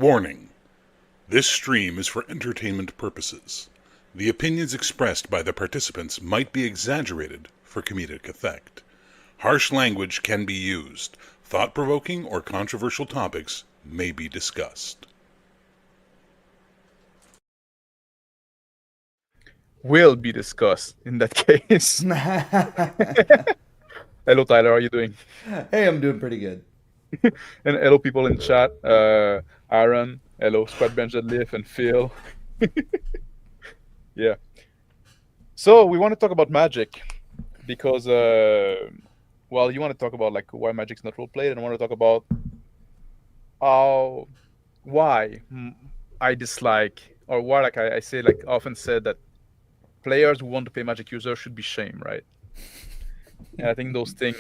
Warning: this stream is for entertainment purposes. The opinions expressed by the participants might be exaggerated for comedic effect. Harsh language can be used. Thought-provoking or controversial topics may be discussed. Will be discussed in that case. Hello, Tyler. How are you doing? Hey, I'm doing pretty good. And hello, people in chat. Aaron. Hello, Squad Bench Deadlift and Phil. Yeah. So we want to talk about Magic because, well, you want to talk about like why Magic's not role played, and I want to talk about how why I dislike or why like I say like often said that players who want to play Magic users should be shamed, right? And I think those things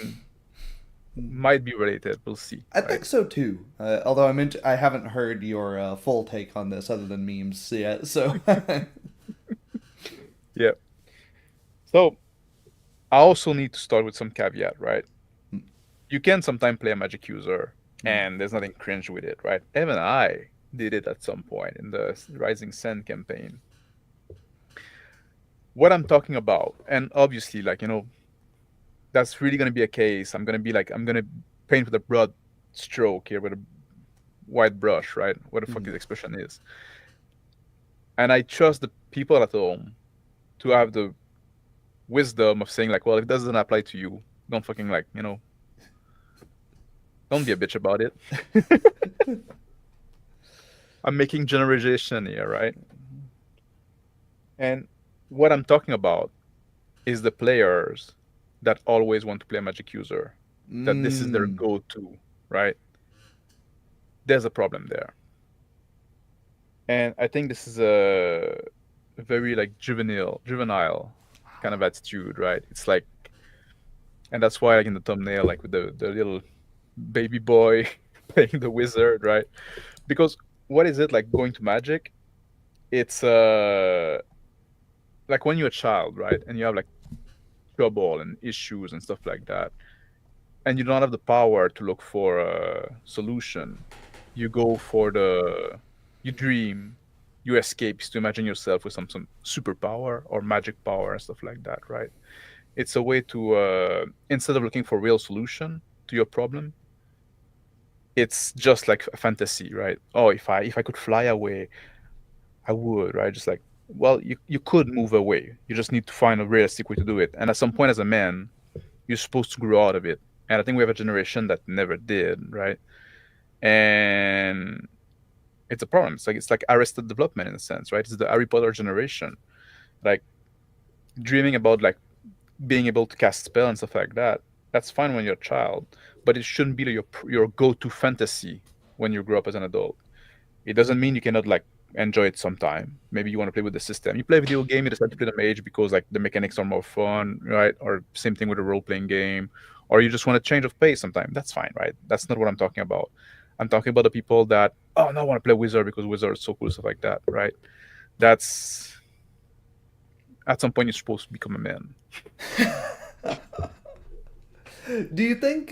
might be related. We'll see, I right? think so too. Although I haven't heard your full take on this other than memes yet. So Yeah. So I also need to start with some caveat, right? You can sometimes play a Magic user and there's nothing cringe with it, right? Even I did it at some point in the Rising Sun campaign. What I'm talking about, and obviously, like, that's really going to be a case. I'm going to paint with a broad stroke here with a white brush, right? What the fuck his expression is. And I trust the people at home to have the wisdom of saying, like, well, if it doesn't apply to you, don't fucking, like, don't be a bitch about it. I'm making generalization here, right? And what I'm talking about is the players that always want to play a Magic user, that this is their go-to, right? There's a problem there. And I think this is a very like juvenile kind of attitude, right? It's like, and that's why like in the thumbnail, like with the little baby boy playing the wizard, right? Because what is it like going to Magic? It's like when you're a child, right? And you have like trouble and issues and stuff like that, and you don't have the power to look for a solution. You go for you dream, you escape to imagine yourself with some superpower or magic power and stuff like that, right? It's a way to instead of looking for real solution to your problem, it's just like a fantasy, right? Oh, if I could fly away, I would, right? Just like, well, you could move away. You just need to find a realistic way to do it. And at some point as a man, you're supposed to grow out of it. And I think we have a generation that never did, right? And it's a problem. It's like arrested development in a sense, right? It's the Harry Potter generation. Like dreaming about like being able to cast spell and stuff like that. That's fine when you're a child, but it shouldn't be your go-to fantasy when you grow up as an adult. It doesn't mean you cannot like enjoy it sometime. Maybe you want to play with the system. You play a video game, you decide to play the mage because like the mechanics are more fun, right? Or same thing with a role-playing game. Or you just want a change of pace sometime. That's fine, right? That's not what I'm talking about. I'm talking about the people that, oh no, I want to play wizard because wizard is so cool, stuff like that, right? That's at some point you're supposed to become a man. Do you think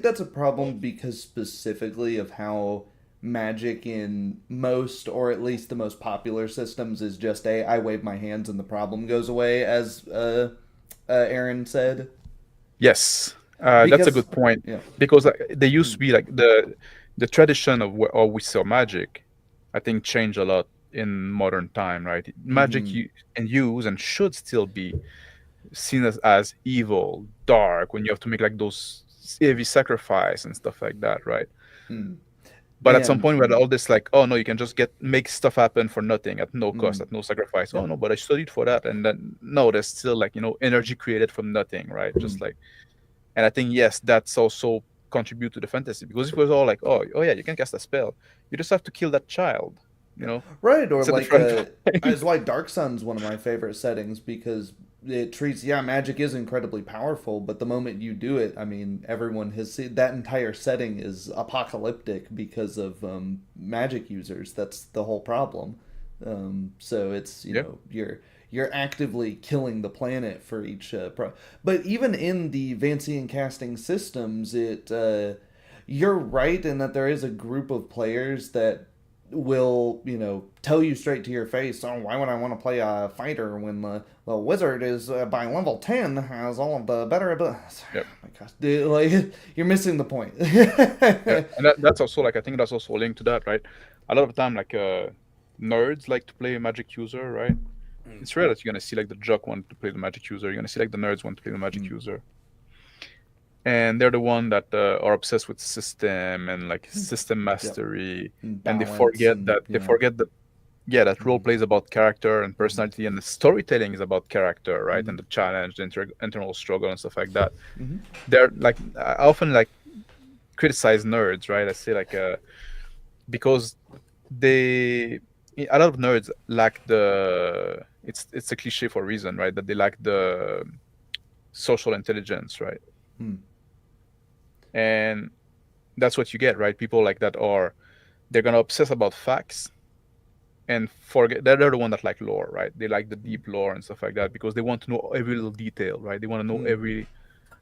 that's a problem because specifically of how magic in most or at least the most popular systems is just a I wave my hands and the problem goes away, as Aaron said? Yes, that's a Because good point yeah. because there used to be like the tradition of how we saw magic. I think changed a lot in modern time, right? Magic and use and should still be seen as evil, dark when you have to make like those heavy sacrifice and stuff like that, right? But at some And point we had all this like, oh no, you can just make stuff happen for nothing at no cost, at no sacrifice. yeah. Oh no, but I studied for that, and then no, there's still like energy created from nothing, right? Just like, and I think yes, that's also contribute to the fantasy because if it was all like, oh yeah, you can cast a spell, you just have to kill that child, you know, Right, or set the like front line. is why Dark Sun's one of my favorite settings because it treats magic is incredibly powerful, but the moment you do it, I mean everyone has seen that entire setting is apocalyptic because of magic users. That's the whole problem. So it's Yeah. you're actively killing the planet for each but even in the Vancian casting systems, you're right in that there is a group of players that will, tell you straight to your face, oh, why would I want to play a fighter when the wizard is by level 10 has all of the better abilities. Yep. Oh my gosh, dude, like, you're missing the point. Yeah. And that's also like, I think that's also linked to that, right? A lot of the time, like nerds like to play a magic user, right? It's rare that you're gonna see like the jock want to play the magic user. You're gonna see like the nerds want to play the magic user, and they're the one that are obsessed with system and like system mastery, and they Balance forget and, that that role plays about character and personality, and the storytelling is about character, right? And the challenge, the internal struggle, and stuff like that. They're like, I often like criticize nerds, right? I say like because a lot of nerds lack the it's a cliche for a reason, right? That they lack the social intelligence, right? And that's what you get, right? People like that they're gonna obsess about facts and forget they're the one that like lore, right? They like the deep lore and stuff like that because they want to know every little detail, right? They want to know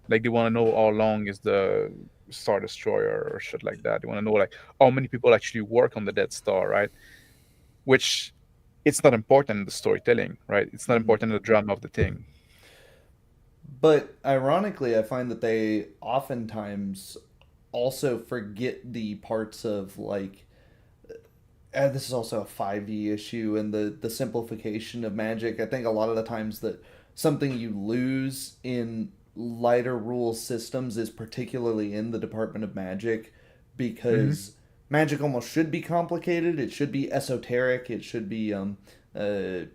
they want to know how long is the Star Destroyer or shit like that. They want to know like how many people actually work on the Death Star, right? Which it's not important in the storytelling, right? It's not important in the drama of the thing. But ironically, I find that they oftentimes also forget the parts of like this is also a 5e issue and the simplification of magic. I think a lot of the times that something you lose in lighter rule systems is particularly in the Department of Magic because magic almost should be complicated. It should be esoteric. It should be to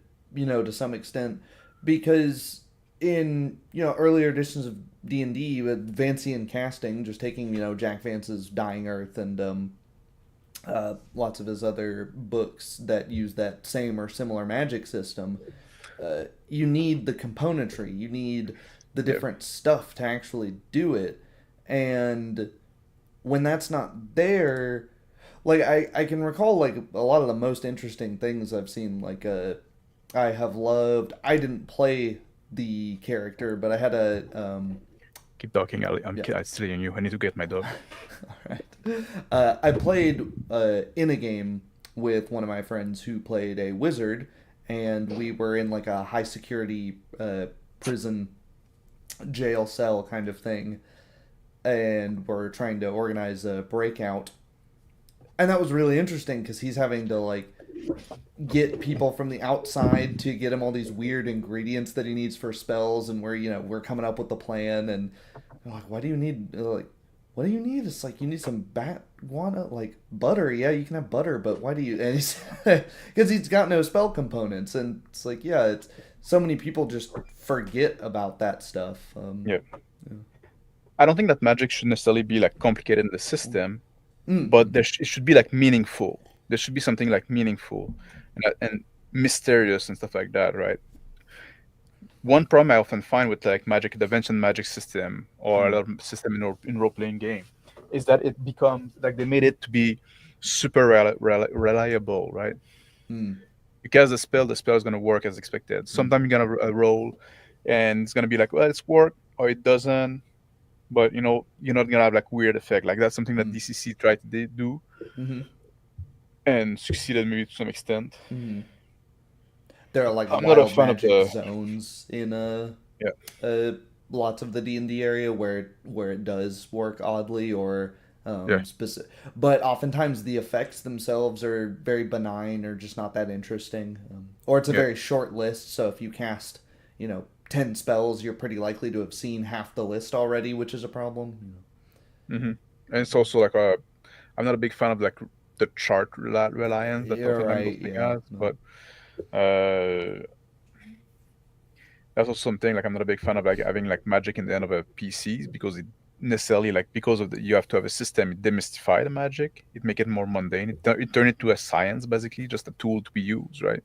some extent, because in earlier editions of D&D with Vancian casting, just taking Jack Vance's Dying Earth and lots of his other books that use that same or similar magic system, you need the componentry, you need the different stuff to actually do it, and when that's not there, like I can recall like a lot of the most interesting things I've seen, like I have loved. I didn't play the character, but I had a Keep talking. I'm stealing you. I need to get my dog. all right. I played in a game with one of my friends who played a wizard, and we were in like a high security prison jail cell kind of thing, and we're trying to organize a breakout. And that was really interesting because he's having to like get people from the outside to get him all these weird ingredients that he needs for spells, and we're coming up with the plan, and I'm like, what do you need? What do you need? It's like, you need some bat guana, like butter. Yeah, you can have butter, but why do you? And he's because he's got no spell components, and it's like, it's so many people just forget about that stuff. Yeah. I don't think that magic should necessarily be like complicated in the system, but it should be like meaningful. There should be something like meaningful and mysterious and stuff like that, right? One problem I often find with like magic, the Vancian magic system or a lot of system in role-playing game is that it becomes like they made it to be super reliable, right? Because the spell is going to work as expected. Sometimes you're going to roll and it's going to be like, well, it's work, or it doesn't. But you're not going to have like weird effect. Like that's something that DCC tried to do and succeeded maybe to some extent. There are like I'm not a wild fan magic of the zones in lots of the D&D area where it does work oddly or specific, but oftentimes the effects themselves are very benign or just not that interesting, or it's a very short list. So if you cast 10 spells, you're pretty likely to have seen half the list already, which is a problem. And it's also like I'm not a big fan of like the chart reliance that has, but that's also something like I'm not a big fan of like having like magic in the end of a PCs, because it necessarily like because of you have to have a system, it demystify the magic, it make it more mundane, it turn it to a science, basically just a tool to be used, right?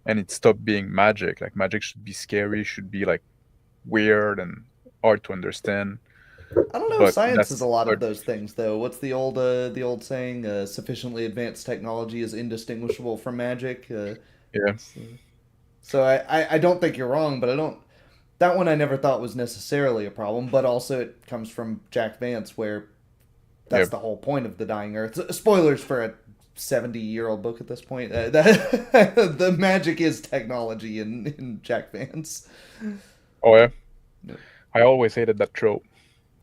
And it stopped being magic. Like magic should be scary, should be like weird and hard to understand. I don't know if science is a lot of those things, though. What's the old saying? Sufficiently advanced technology is indistinguishable from magic. So I don't think you're wrong, but that one I never thought was necessarily a problem. But also it comes from Jack Vance, where that's Yep. the whole point of the Dying Earth. Spoilers for a 70-year-old book at this point. That the magic is technology in Jack Vance. Oh yeah. Yeah. I always hated that trope.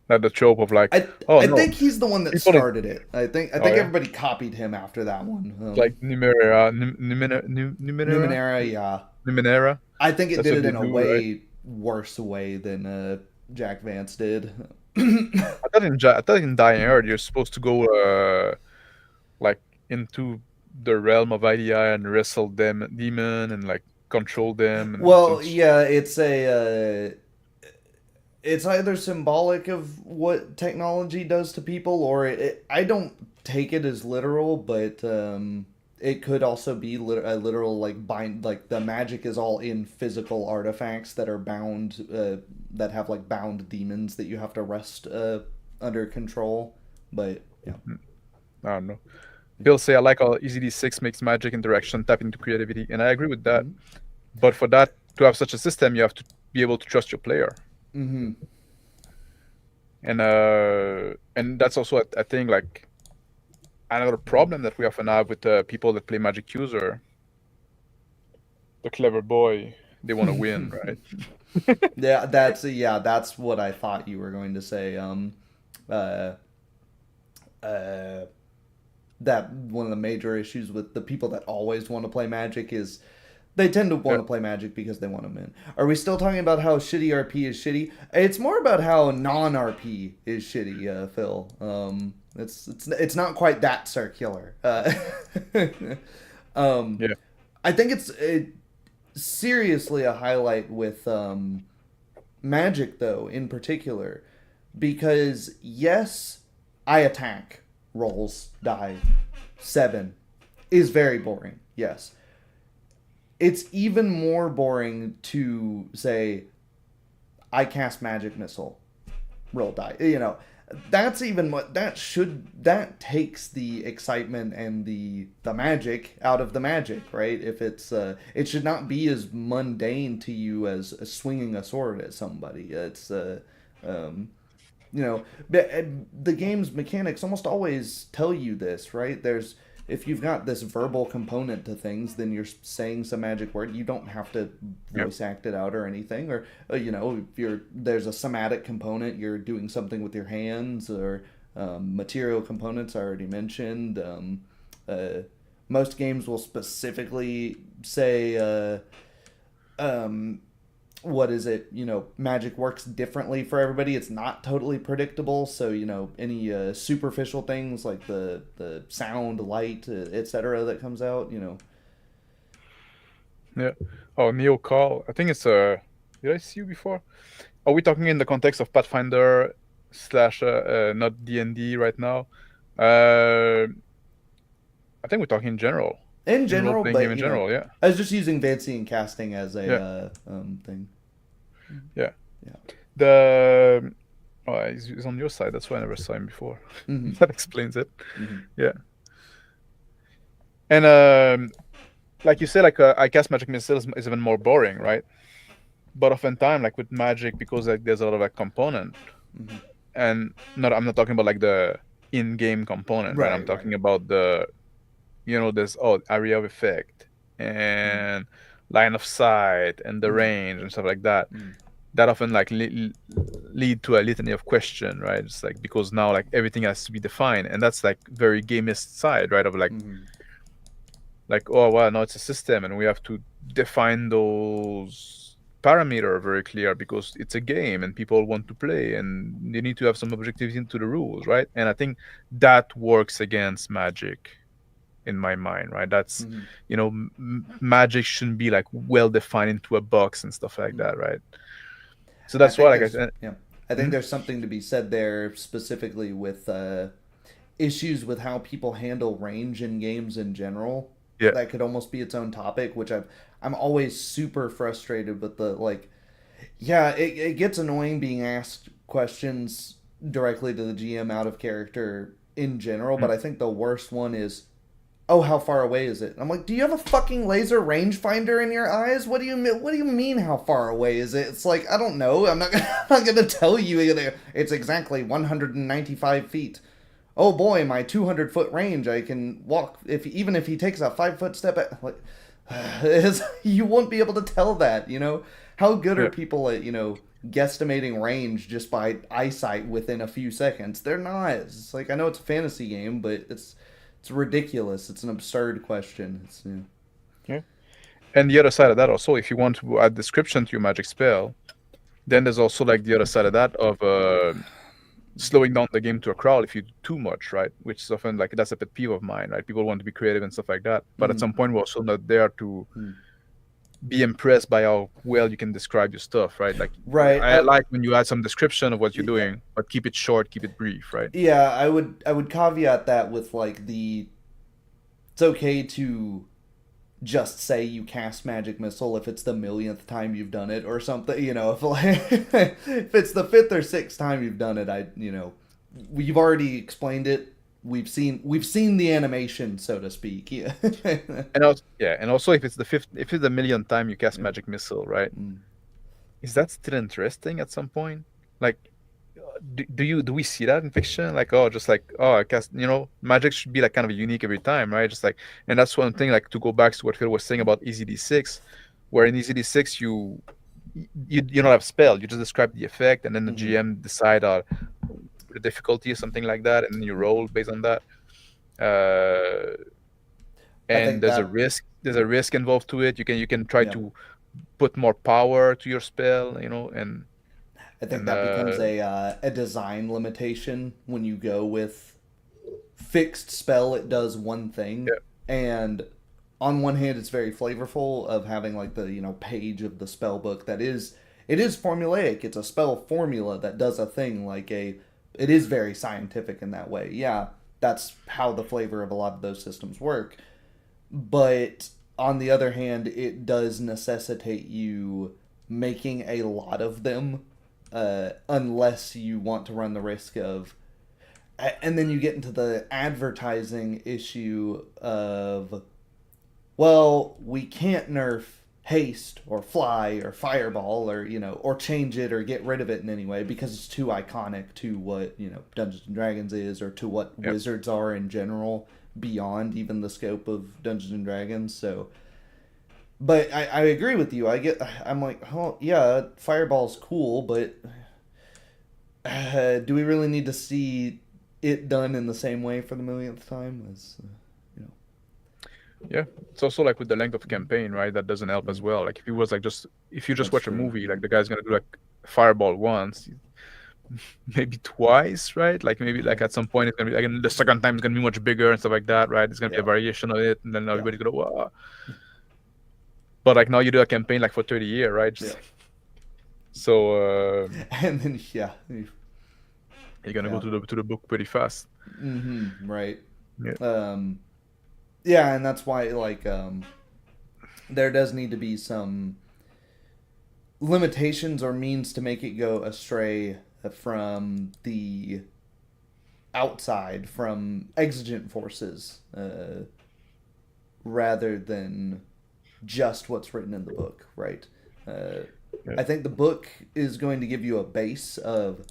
The trope of like, I oh I no, think he's the one that people started it. I think yeah? everybody copied him after that one. Like Numenera, Numenera, yeah. Numenera. I think it That's did what it in they a do, way worse way than Jack Vance did. I thought in Dying Earth you're supposed to go like into the realm of IDI and wrestle them demon and like control them. And Well, some yeah, it's either symbolic of what technology does to people, or I don't take it as literal, but it could also be a literal like bind, like the magic is all in physical artifacts that are bound, that have like bound demons that you have to wrest under control. But yeah, I don't know. He'll say, I like how EZD6 makes magic interaction tap into creativity, and I agree with that. But for that to have such a system, you have to be able to trust your player. mm-hmm. And that's also a thing, like another problem that we often have with people that play Magic User. The clever boy, they want to win, right? Yeah, that's what I thought you were going to say. That one of the major issues with the people that always want to play Magic is they tend to want to play Magic because they want to win. Are we still talking about how shitty RP is shitty? It's more about how non-RP is shitty, Phil. It's not quite that circular. Yeah. I think it's seriously a highlight with Magic, though, in particular, because yes, I attack, rolls, die, 7 is very boring. Yes. It's even more boring to say, I cast magic missile, roll die. You know, that's even what that takes the excitement and the magic out of the magic, right? If it's it should not be as mundane to you as swinging a sword at somebody. It's you know, the game's mechanics almost always tell you this, right? If you've got this verbal component to things, then you're saying some magic word. You don't have to voice act it out or anything. Or you know, if there's a somatic component, you're doing something with your hands, or material components I already mentioned. Most games will specifically say, what is it? You know, magic works differently for everybody. It's not totally predictable. So, you know, any superficial things like the sound, light, etc. that comes out, you know. Yeah. Oh, Neo Call. I think it's did I see you before? Are we talking in the context of Pathfinder / not D&D right now? I think we're talking in general. In general, but in general, yeah. I was just using Vancian casting as a thing. Yeah. He's on your side. That's why I never saw him before. Mm-hmm. That explains it. Mm-hmm. Yeah. And like you said, like I cast magic missile is even more boring, right? But oftentimes, like with magic, because like there's a lot of like component, and I'm not talking about like the in-game component, right? I'm talking about the, you know, there's area of effect and line of sight and the range and stuff like that. That often like lead to a litany of question, right? It's like because now like everything has to be defined, and that's like very gamist side, right? Of like, like, oh well, no, it's a system, and we have to define those parameters very clear because it's a game and people want to play, and they need to have some objectivity into the rules, right? And I think that works against Magic in my mind, right? That's you know, Magic shouldn't be like well defined into a box and stuff like that, right? So that's why, like I said, I think there's something to be said there specifically with issues with how people handle range in games in general. Yeah. That could almost be its own topic, which I'm always super frustrated with the like. Yeah, it gets annoying being asked questions directly to the GM out of character in general, but I think the worst one is, oh, how far away is it? I'm like, do you have a fucking laser rangefinder in your eyes? What do you mean? How far away is it? It's like, I don't know. I'm not gonna tell you. It's exactly 195 feet. oh boy, my 200-foot range, I can walk if even if he takes a 5-foot step like you won't be able to tell that, you know? How good are Yeah. people at, guesstimating range just by eyesight within a few seconds? They're not. It's like I know it's a fantasy game, but it's ridiculous. It's an absurd question. Yeah. And the other side of that also, if you want to add description to your magic spell, then there's also like the other side of that of slowing down the game to a crawl if you do too much, right? Which is often like that's a pet peeve of mine, right? People want to be creative and stuff like that, but at some point we're also not there to be impressed by how well you can describe your stuff, right? Like, Right. I like when you add some description of what you're doing, but keep it short, keep it brief, right? Yeah, I would caveat that with like it's okay to just say you cast magic missile if it's the millionth time you've done it or something, if like if it's the fifth or sixth time you've done it, you've already explained it. We've seen the animation, so to speak. Yeah. And also if it's the millionth time you cast magic missile, right? Is that still interesting at some point? Like, do we see that in fiction? Like, I cast, magic should be like kind of unique every time, right? Just like, and that's one thing, like to go back to what Phil was saying about EZD6, where in EZD6 you don't have spell, you just describe the effect, and then the GM decide the difficulty or something like that, and then you roll based on that. And there's a risk involved to it. You can try to put more power to your spell, and I think that becomes a design limitation when you go with fixed spell. It does one thing, and on one hand, it's very flavorful of having like the page of the spell book that is formulaic. It's a spell formula that does a thing it is very scientific in that way. Yeah, that's how the flavor of a lot of those systems work. But on the other hand, it does necessitate you making a lot of them, unless you want to run the risk of. And then you get into the advertising issue of, well, we can't nerf haste or fly or fireball or change it or get rid of it in any way because it's too iconic to what Dungeons and Dragons is, or to what wizards are in general, beyond even the scope of Dungeons and Dragons. So, but I agree with you. I'm like, oh yeah, fireball's cool, but do we really need to see it done in the same way for the millionth time? Yeah, it's also like with the length of campaign, right? That doesn't help as well. Like if you just watch a movie, like the guy's gonna do like fireball once, maybe twice, right? Like maybe like at some point it's gonna be like the second time it's gonna be much bigger and stuff like that, right? It's gonna be a variation of it, and then everybody's gonna wow. But like now you do a campaign like for 30 years, right? So and then you're gonna go to the book pretty fast. Right. Yeah. And that's why there does need to be some limitations or means to make it go astray from the outside, from exigent forces, rather than just what's written in the book, right? I think the book is going to give you a base of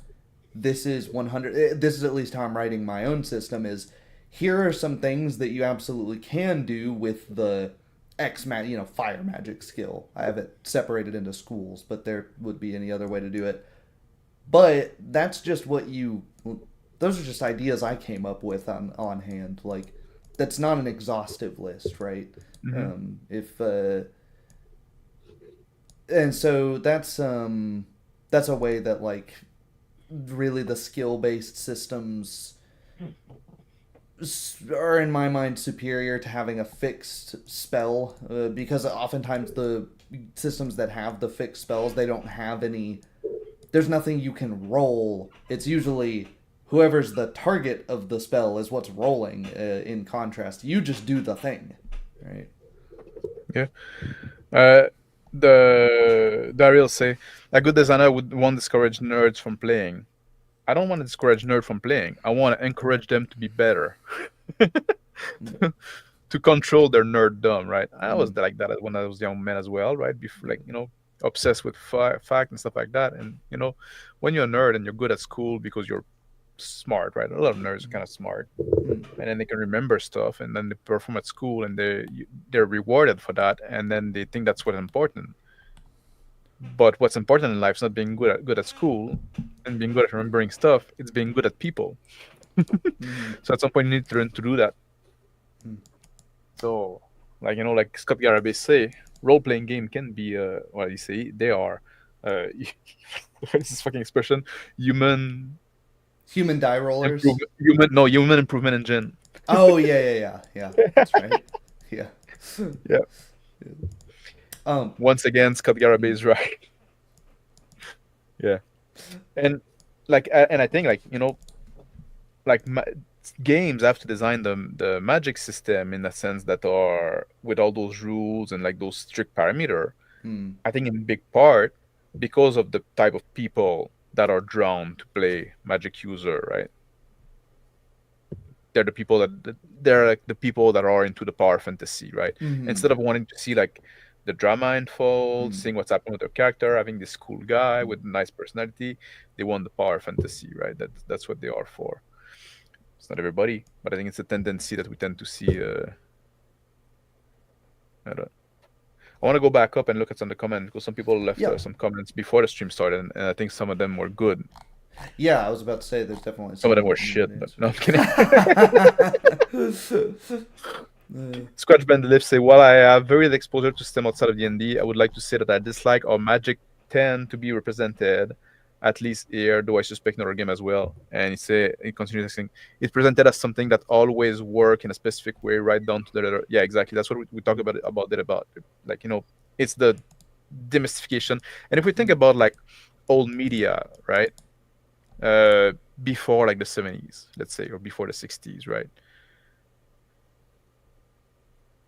this is 100. This is at least how I'm writing my own system. Is here are some things that you absolutely can do with the fire magic skill. I have it separated into schools, but there would be any other way to do it. But that's just those are just ideas I came up with on hand. Like, that's not an exhaustive list, right? And so that's a way that like really the skill-based systems are in my mind superior to having a fixed spell, because oftentimes the systems that have the fixed spells, they don't have there's nothing you can roll. It's usually whoever's the target of the spell is what's rolling. In contrast, you just do the thing, right? Yeah. Daryl say a good designer won't discourage nerds from playing. I don't want to discourage nerds from playing. I want to encourage them to be better, to control their nerddom, right? I was like that when I was a young man as well, right? Before, obsessed with fact and stuff like that. And when you're a nerd and you're good at school because you're smart, right? A lot of nerds are kind of smart, and then they can remember stuff, and then they perform at school, and they're rewarded for that, and then they think that's what's important. But what's important in life is not being good at school and being good at remembering stuff. It's being good at people. So at some point, you need to learn to do that. So, like like Scott Garabay say, role-playing game can be well, you say they are what's this fucking expression? Human die rollers. human improvement engine. Oh yeah. That's right. Yeah. Yeah. Once again, Scott Garabay is right. Yeah. And I think games have to design the magic system in a sense that are with all those rules and like those strict parameter. I think in big part because of the type of people that are drawn to play magic user, right? They're the people they're like the people that are into the power fantasy, right? Instead of wanting to see like the drama unfold, seeing what's happening with their character, having this cool guy with a nice personality, they want the power fantasy, right? That's what they are for. It's not everybody, but I think it's a tendency that we tend to see. I want to go back up and look at some of the comments because some people left some comments before the stream started, and I think some of them were good. Yeah, I was about to say there's definitely some of them were shit, but no, I'm kidding. Scratch Band the Lift say, while I have very little exposure to STEM outside of D&D, I would like to say that I dislike how magic tend to be represented, at least here, though I suspect in other game as well. And he continues saying, it's presented as something that always work in a specific way, right down to the letter. Yeah, exactly. That's what we talked about like, it's the demystification. And if we think about like old media, right? Before like the 70s, let's say, or before the 60s, right?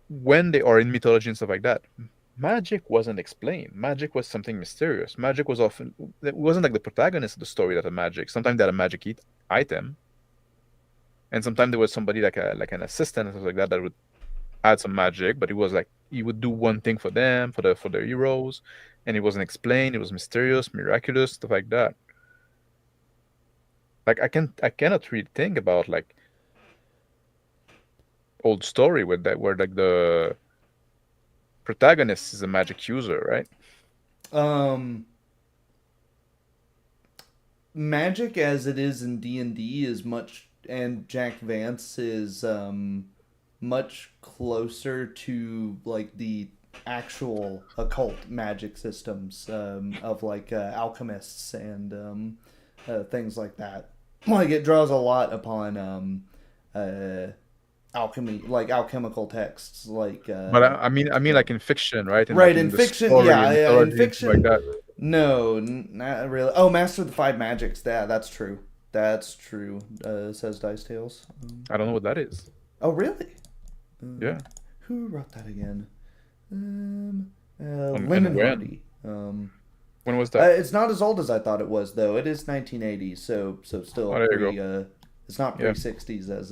When they are in mythology and stuff like that, magic wasn't explained. Magic was something mysterious. Magic was often, it wasn't like the protagonist of the story that had magic. Sometimes they had a magic item, and sometimes there was somebody like an assistant and stuff like that would add some magic, but it was like he would do one thing for them, for their heroes, and it wasn't explained. It was mysterious, miraculous, stuff like that. Like I cannot really think about like old story with that where like the protagonist is a magic user, right? Magic as it is in D&D is much, and Jack Vance is much closer to like the actual occult magic systems of like alchemists and things like that. Like it draws a lot upon alchemy, like alchemical texts, like. But I mean, like in fiction, right? Right, in fiction, yeah, in fiction. Like that. No, not really. Oh, Master of the Five Magics. That's true. That's true. Says Dice Tales. I don't know what that is. Oh, really? Yeah. Who wrote that again? Lyman Hardy. When was that? It's not as old as I thought it was, though. It is 1980s, so still it's not pre-60s as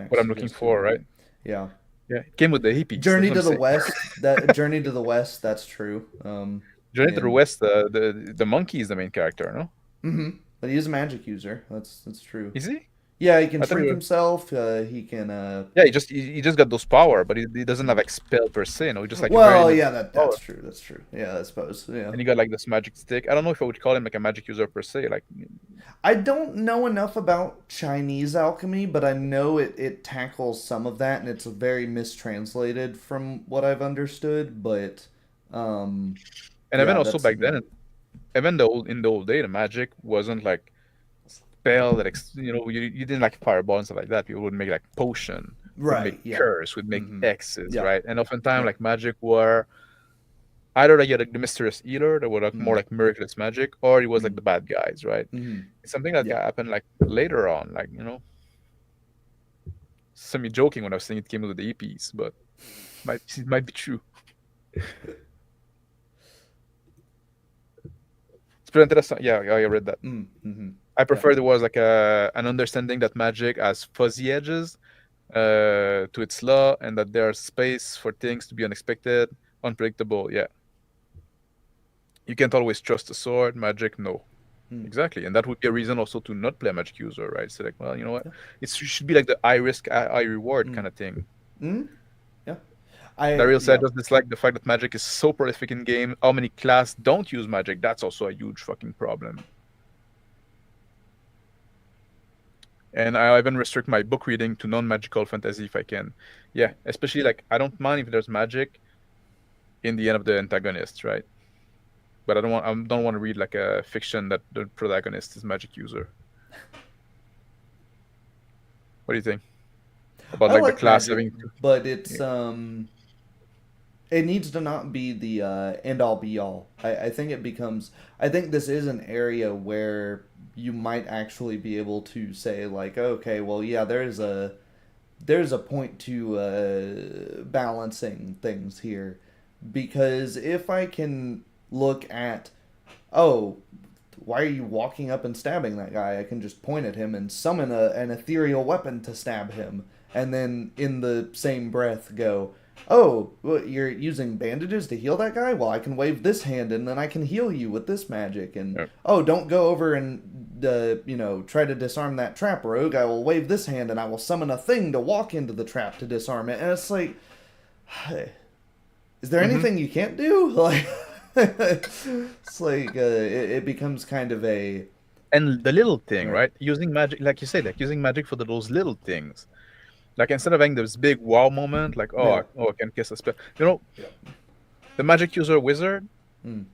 what I'm looking for, right? Yeah. Yeah, it came with the hippies. Journey to the West. Journey to the West. That's true. Journey to the West. The monkey is the main character, no? Mm-hmm. But he is a magic user. That's true. Is he? Yeah, he can shrink himself. He can. Yeah, he just got those power, but he doesn't have like spell per se. He just like. Well, yeah, that's true. That's true. Yeah, I suppose. Yeah. And he got like this magic stick. I don't know if I would call him like a magic user per se. Like. I don't know enough about Chinese alchemy, but I know it tackles some of that, and it's very mistranslated from what I've understood. But. And even also back then, even in the old day, the magic wasn't like. Spell that you didn't like fireball and stuff like that. People would make like potion, right? Would make curse, would make X's, right? And oftentimes like magic were either like the mysterious healer that were like more like miraculous magic, or it was like the bad guys, right? It's something that happened like later on, like semi joking when I was saying it came with the EPs, but it might be true. It's pretty interesting. Yeah, I read that. I prefer there was like an understanding that magic has fuzzy edges to its law, and that there's space for things to be unexpected, unpredictable. Yeah. You can't always trust a sword. Magic, no. Exactly, and that would be a reason also to not play Magic User, right? So like, well, you know what? It should be like the high risk, high reward kind of thing. Yeah. Daryl said Yeah. just dislike the fact that Magic is so prolific in game. How many class don't use Magic? That's also a huge fucking problem. And I even restrict my book reading to non-magical fantasy if I can. Yeah, especially like I don't mind if there's magic in the end of the antagonist, right? But I don't want to read like a fiction that the protagonist is magic user. What do you think about I like the like class Magic, having? but it's it needs to not be the end all be all. I think it becomes. I think this is an area where you might actually be able to say like, okay, well, yeah, there's a point to balancing things here, because if I can look at, oh, why are you walking up and stabbing that guy? I can just point at him and summon an ethereal weapon to stab him, and then in the same breath go, oh, you're using bandages to heal that guy? Well, I can wave this hand and then I can heal you with this magic. And Yep. oh, don't go over and try to disarm that trap, rogue. I will wave this hand and I will summon a thing to walk into the trap to disarm it. And it's like, is there anything you can't do? Like, it's like it becomes kind of a And the little thing, Right. right? Using magic, like you said, like using magic for those little things. Like instead of having this big wow moment, like Yeah. I can cast a spell. You know, the magic user wizard. Mm.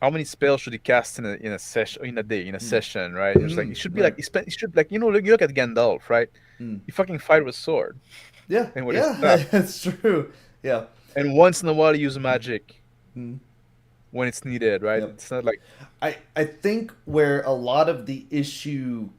How many spells should he cast in a session, in a day, in a session, right? It's like it should be Right. like he should like, you know, you look at Gandalf, right? He fucking fight with sword Yeah, and with his yeah, staff, that's true. Yeah. and once in a while he use magic Mm. when it's needed, right? Yep. It's not like I think where a lot of the issue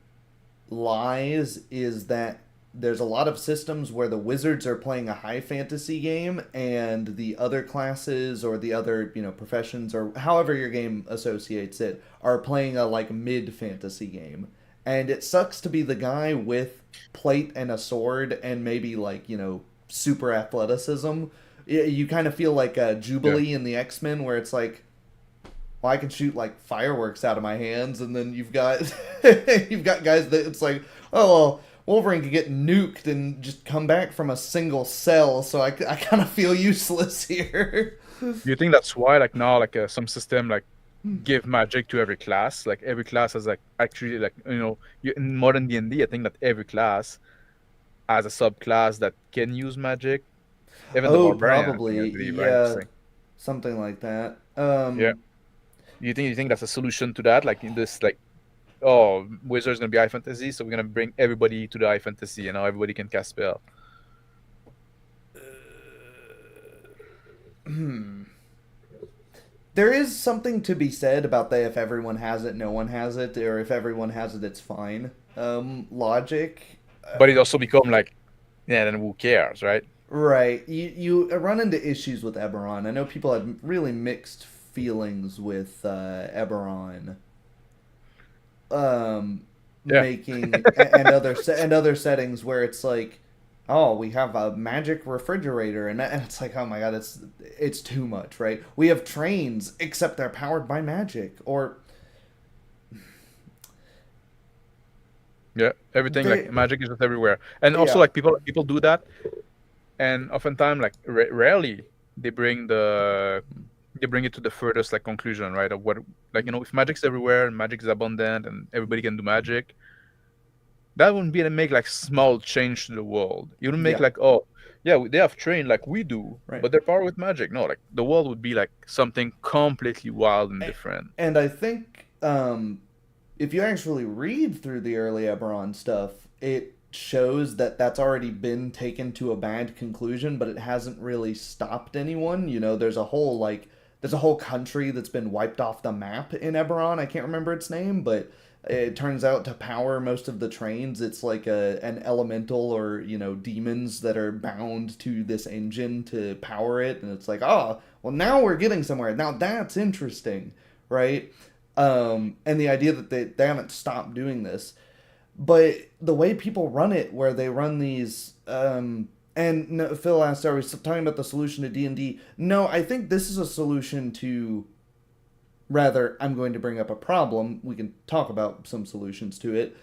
lies is that there's a lot of systems where the wizards are playing a high fantasy game and the other classes or the other, professions or however your game associates it are playing a like mid fantasy game. And it sucks to be the guy with plate and a sword and maybe like, super athleticism. You kind of feel like a Jubilee in the X-Men where it's like, well, I can shoot like fireworks out of my hands, and then you've got you've got guys that it's like, oh, well, Wolverine could get nuked and just come back from a single cell, so I kind of feel useless here. do you think that's why like now like some system like give magic to every class? Like every class has like actually like in modern D&D, I think that every class has a subclass that can use magic. Even the Oh, barbarian, I probably, believe, right? yeah, Interesting. something like that. Yeah. You think that's a solution to that? Like in this like, oh, wizard's gonna be high fantasy, so we're gonna bring everybody to the high fantasy, and now everybody can cast spell. There is something to be said about the if everyone has it, no one has it, or if everyone has it, it's fine. Logic. But it also become like, yeah, then who cares, right? Right. You run into issues with Eberron. I know people had really mixed feelings with Eberron. Yeah. Making and other settings where it's like, oh, we have a magic refrigerator, and it's like, oh my god, it's too much, right? We have trains, except they're powered by magic, or Yeah, everything they, like magic is just everywhere, and also yeah. like people do that, and oftentimes like rarely they bring it to the furthest like conclusion, right? Of what, like, if magic's everywhere and magic is abundant and everybody can do magic, that wouldn't be to make like small change to the world. You wouldn't make Yeah. like, oh yeah, they have trained like we do, Right. but they're powered with magic. No, like the world would be like something completely wild and different. And I think if you actually read through the early Eberron stuff, it shows that that's already been taken to a bad conclusion, but it hasn't really stopped anyone. There's a whole country that's been wiped off the map in Eberron. I can't remember its name, but it turns out to power most of the trains, it's like an elemental or demons that are bound to this engine to power it, and it's like, oh, well, now we're getting somewhere. Now that's interesting, right? And the idea that they haven't stopped doing this, but the way people run it, where they run these, and no, Phil asked, are we talking about the solution to D&D? No, I think this is a solution to Rather, I'm going to bring up a problem. We can talk about some solutions to it.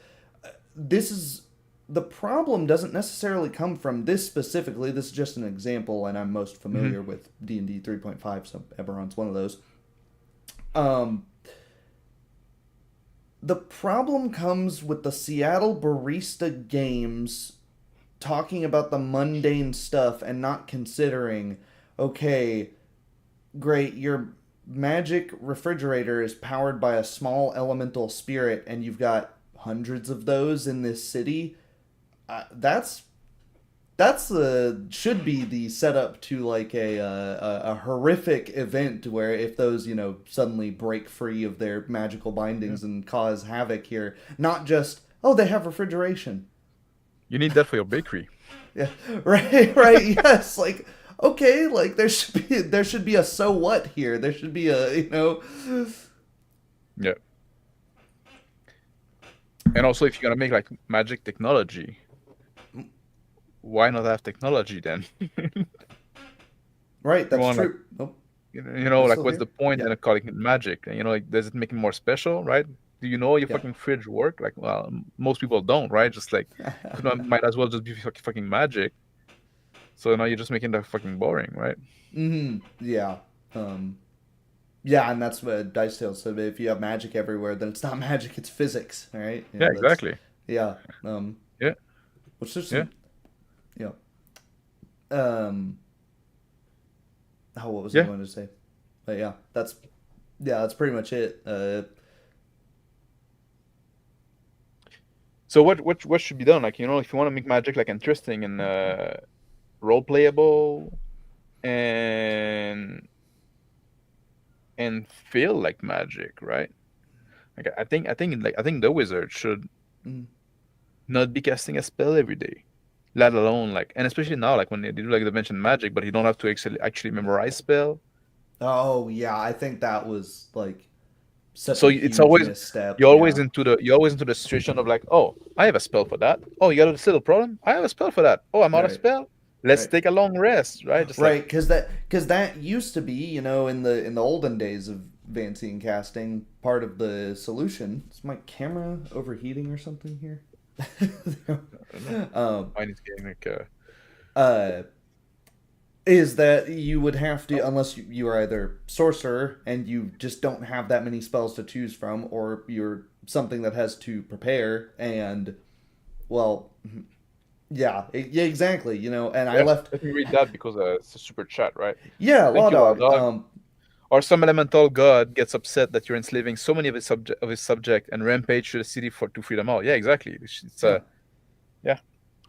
This is the problem doesn't necessarily come from this specifically. This is just an example, and I'm most familiar with D&D 3.5, so Eberron's one of those. The problem comes with the Seattle Barista Games talking about the mundane stuff and not considering, okay, great, your magic refrigerator is powered by a small elemental spirit and you've got hundreds of those in this city. That's should be the setup to like a horrific event where if those suddenly break free of their magical bindings and cause havoc here, not just they have refrigeration. You need that for your bakery. Yeah, right, yes, like okay, like there should be a so what here. There should be a Yeah. And also, if you're gonna make like magic technology, why not have technology then? Right, that's want, true. Oh, like still what's here? the point Yeah. in calling it magic? And like, does it make it more special, right? Do you know your Yeah. fucking fridge work? Like, well, most people don't, right? Just like, might as well just be fucking magic. So now you're just making that fucking boring, right? Yeah. Yeah, and that's what Dice Tales said. If you have magic everywhere, then it's not magic; it's physics, right? Yeah, that's- exactly. Yeah. Yeah. Which there's Yeah. some, yeah. What was I Yeah. going to say? But yeah, that's pretty much it. So what should be done? Like, if you want to make magic like interesting and role playable and feel like magic, right? Like I think the wizard should not be casting a spell every day, let alone like, and especially now like when they do like dimension magic, but you don't have to actually memorize spell. Oh yeah, I think that was like such So a it's huge always misstep. you're always yeah. into the situation of like, oh, I have a spell for that. Oh, you got a little problem? I have a spell for that. Oh, I'm out of Right. spell. Let's Right. take a long rest, right? Just Right, because that used to be, in the olden days of Vancian casting, part of the solution. Is my camera overheating or something here? Mine is getting like Is that you would have to, unless you are either sorcerer and you just don't have that many spells to choose from, or you're something that has to prepare, and well, yeah, exactly, and I left. Let me read that because it's a super chat, right? Yeah, Thank you, Law Law Dog. Or some elemental god gets upset that you're enslaving so many of his subject and rampage to the city to free them all. Yeah, exactly. It's yeah.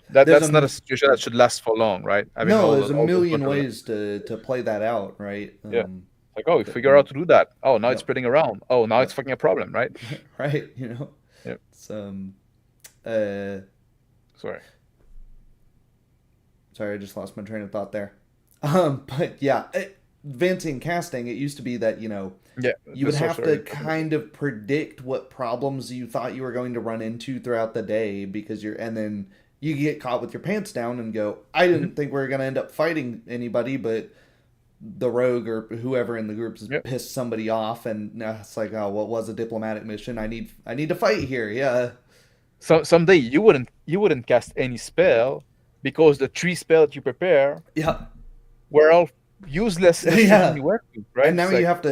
There's That's not a situation that should last for long, right? Having No, all there's a those million bunch of- ways to play that out, right? Yeah. Like, oh, we figure out to do that. Oh, now it's spreading around. Oh, now it's fucking a problem, right? Right, Yeah. It's Sorry. sorry, I just lost my train of thought there. But yeah, Vancian casting, it used to be that, Yeah. you would the have to sorcerer- kind of predict what problems you thought you were going to run into throughout the day because and then you get caught with your pants down and go, I didn't think we were going to end up fighting anybody, but the rogue or whoever in the group has pissed somebody off, and now it's like, oh, what was a diplomatic mission? I need to fight here. Yeah. So someday you wouldn't cast any spell because the 3 spell that you prepare Yeah. were all useless. Yeah. Right. And now It's you like-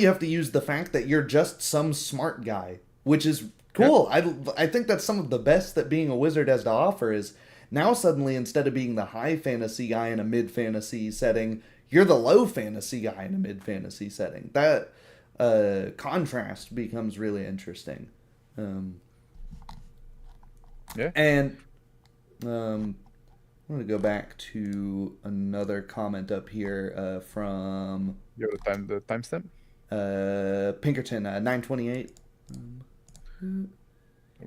have to use the fact that you're just some smart guy, which is cool. I think that's some of the best that being a wizard has to offer is now suddenly instead of being the high fantasy guy in a mid fantasy setting, you're the low fantasy guy in a mid fantasy setting. That contrast becomes really interesting. Yeah. And I'm going to go back to another comment up here from You have the timestamp. Pinkerton 928. I'll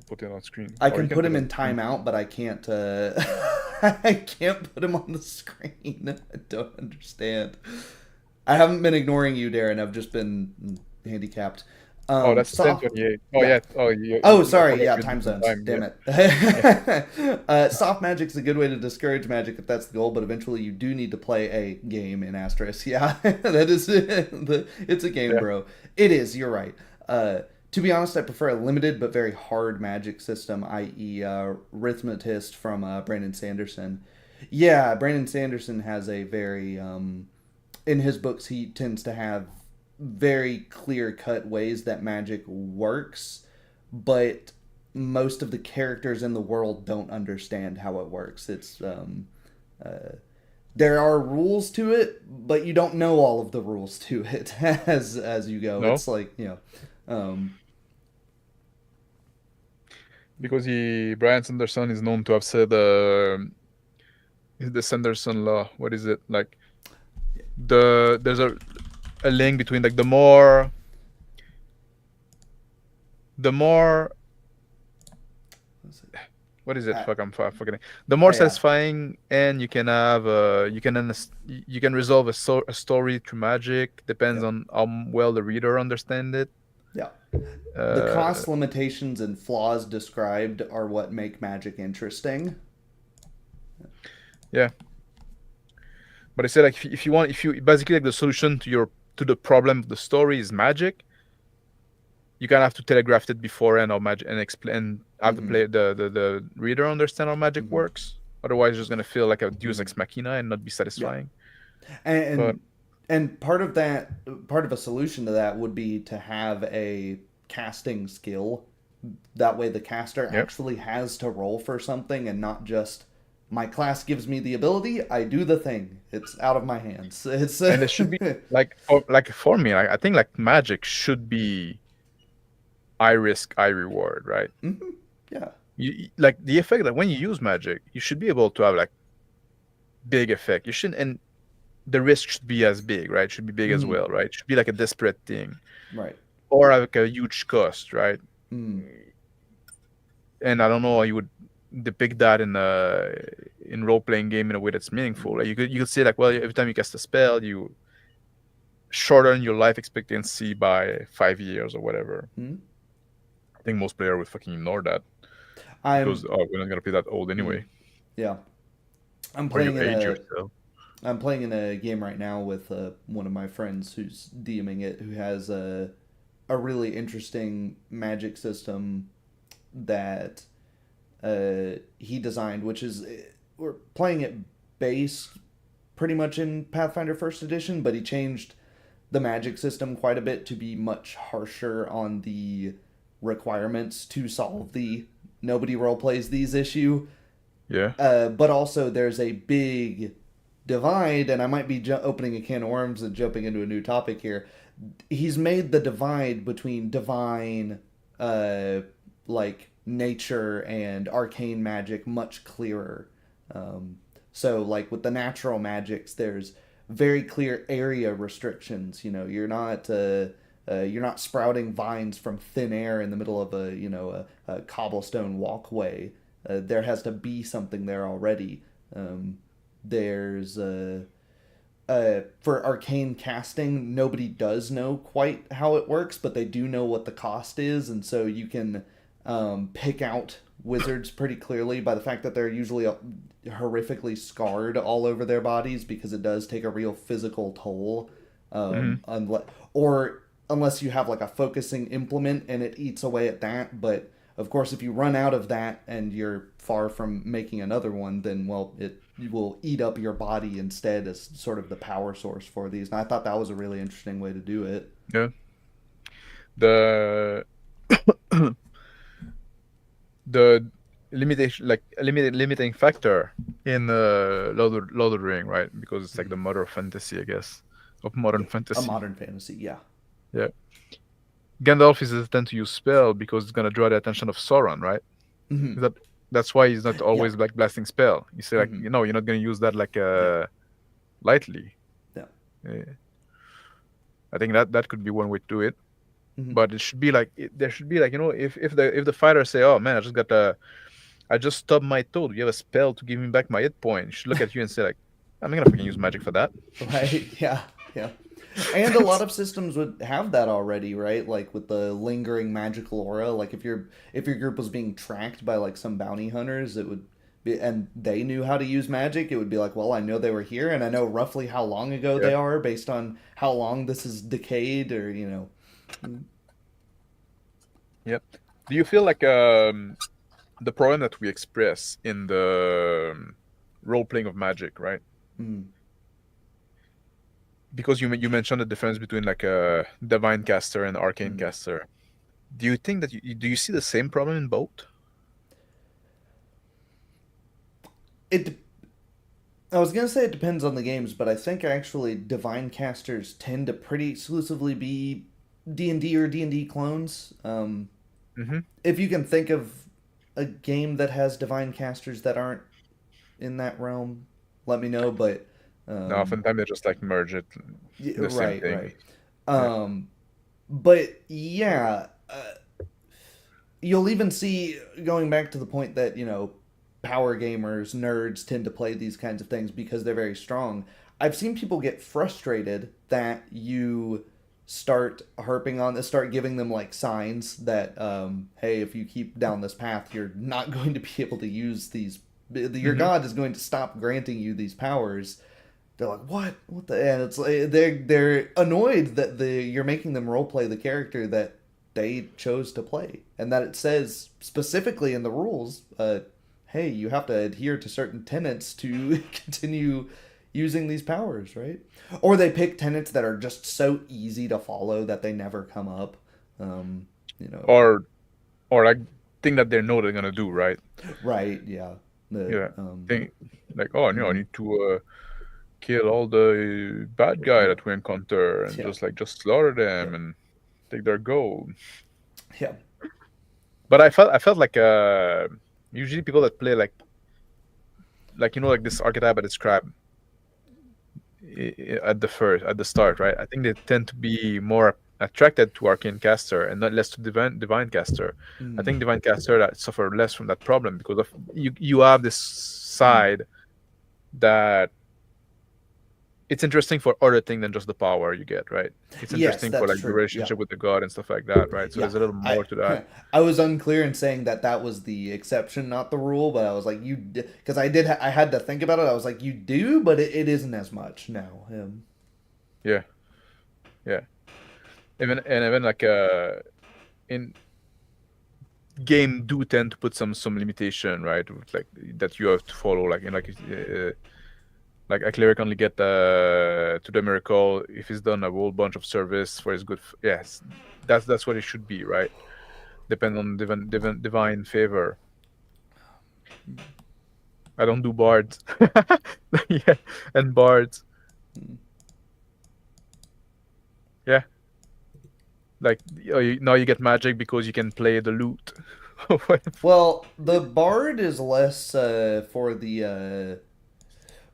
put it on screen. I Or can you put him in timeout, but I can't. I can't put him on the screen. I don't understand. I haven't been ignoring you, Darren. I've just been handicapped. Oh, that's Soft 1028. Oh yeah. yeah. Oh, Oh, I sorry. forgot Yeah, you time did the zones. time. Damn Yeah. it. Soft magic's a good way to discourage magic if that's the goal, but eventually you do need to play a game in Asterisk. Yeah, that is it's a game, Yeah. bro. It is. You're right. To be honest, I prefer a limited but very hard magic system, i.e., Rhythmatist from Brandon Sanderson. Yeah, Brandon Sanderson has a very in his books he tends to have very clear cut ways that magic works, but most of the characters in the world don't understand how it works. It's there are rules to it, but you don't know all of the rules to it as you go. No, It's like because Brian Sanderson is known to have said the Sanderson law. What is it like? There's a link between like the more what is it? Uh, Fuck, I'm forgetting. The more yeah. satisfying end you can have, you can resolve a story through magic. Depends on how well the reader understands it. Yeah. The cost limitations and flaws described are what make magic interesting. Yeah. But I said like if you basically like the solution to the problem of the story is magic, you kind of have to telegraph it beforehand or magic and explain have the player the reader understand how magic works. Otherwise, it's just gonna feel like a Deus Ex Machina and not be satisfying. Yeah. And part of a solution to that would be to have a casting skill. That way, the caster actually has to roll for something and not just my class gives me the ability, I do the thing. It's out of my hands. It's and it should be for me. I think like magic should be high risk, high reward, right? Mm-hmm. Yeah. You like the effect that when you use magic, you should be able to have like big effect. You shouldn't, and the risk should be as big, right? It should be big as well, right? It should be like a desperate thing, right? Or like a huge cost, right? Mm. And I don't know how you would depict that in role playing game in a way that's meaningful. Like you could say like, well, every time you cast a spell, you shorten your life expectancy by 5 years or whatever. Mm. I think most players would fucking ignore that because we're not gonna play that old anyway. Yeah, I'm playing in a game right now with one of my friends who's DMing it, who has a really interesting magic system that he designed, which is we're playing it based pretty much in Pathfinder First Edition, but he changed the magic system quite a bit to be much harsher on the requirements to solve the nobody role plays these issue. Yeah. But also there's a big divide, and I might be opening a can of worms and jumping into a new topic here. He's made the divide between divine, like nature and arcane magic much clearer. So like with the natural magics, there's very clear area restrictions. You know, you're not sprouting vines from thin air in the middle of a cobblestone walkway. There has to be something there already. There's for arcane casting, nobody does know quite how it works, but they do know what the cost is, and so you can pick out wizards pretty clearly by the fact that they're usually horrifically scarred all over their bodies, because it does take a real physical toll. Unless you have like a focusing implement and it eats away at that. But of course, if you run out of that and you're far from making another one, then well, it will eat up your body instead as sort of the power source for these. And I thought that was a really interesting way to do it. Yeah. The the limitation, like limiting factor in Lord of the Ring, right? Because it's like the mother of fantasy, I guess, of modern fantasy. A modern fantasy, yeah. Yeah. Gandalf is hesitant to use spell because it's gonna draw the attention of Sauron, right? Mm-hmm. That's why he's not always like blasting spell. You say like, you're not gonna use that like lightly. Yeah. I think that could be one way to do it. But it should be like there should be like, if the fighter say, oh man, I just stubbed my toe. You have a spell to give me back my hit point. You should look at you and say like, I'm not gonna fucking use magic for that. Right. Yeah. And a lot of systems would have that already, right? Like with the lingering magical aura. Like if your group was being tracked by like some bounty hunters, it would be, and they knew how to use magic. It would be like, well, I know they were here, and I know roughly how long ago Yeah. they are based on how long this is decayed, or you know. Yep. Do you feel like the problem that we express in the role playing of magic, right? Mm. Because you mentioned the difference between like a divine caster and arcane Mm. caster. Do you think that do you see the same problem in both? It. I was gonna say it depends on the games, but I think actually divine casters tend to pretty exclusively be D&D or D&D clones. Mm-hmm. If you can think of a game that has divine casters that aren't in that realm, let me know. But No, um, oftentimes they just like merge it, the same right, thing. right. Yeah. But yeah, you'll even see going back to the point that you know power gamers, nerds tend to play these kinds of things because they're very strong. I've seen people get frustrated that you start harping on this, start giving them like signs that, hey, if you keep down this path, you're not going to be able to use these. Your Mm-hmm. god is going to stop granting you these powers. They're like, what? What the? And it's like they're annoyed that you're making them role play the character that they chose to play, and that it says specifically in the rules, hey, you have to adhere to certain tenets to continue using these powers, right? Or they pick tenets that are just so easy to follow that they never come up. You know, Or like thing that they know they're gonna do, right? right? Yeah. The Yeah. Think like, oh no, I need to kill all the bad guy that we encounter and yeah, just slaughter them yeah, and take their gold. yeah. But I felt like usually people that play like you know like this archetype I described at the start, right? I think they tend to be more attracted to arcane caster and not less to divine caster. I Mm, think divine caster that suffer less from that problem because of you have this mm. side that it's interesting for other thing than just the power you get, right? It's Yes, interesting for that's like the true. Yeah. relationship with the god and stuff like that, right? So Yeah, there's a little more to that. I was unclear in saying that that was the exception, not the rule. But I was like, you, because I did, I had to think about it. I was like, you do, but it isn't as much. No, Yeah, yeah. Even like in game do tend to put some limitation, right? Like that you have to follow, like in like a cleric only get to the miracle if he's done a whole bunch of service for his good. Yes, that's what it should be, right? Depend on divine favor. I don't do bards. Yeah, and bards. Yeah, like now you get magic because you can play the lute. Well, the bard is less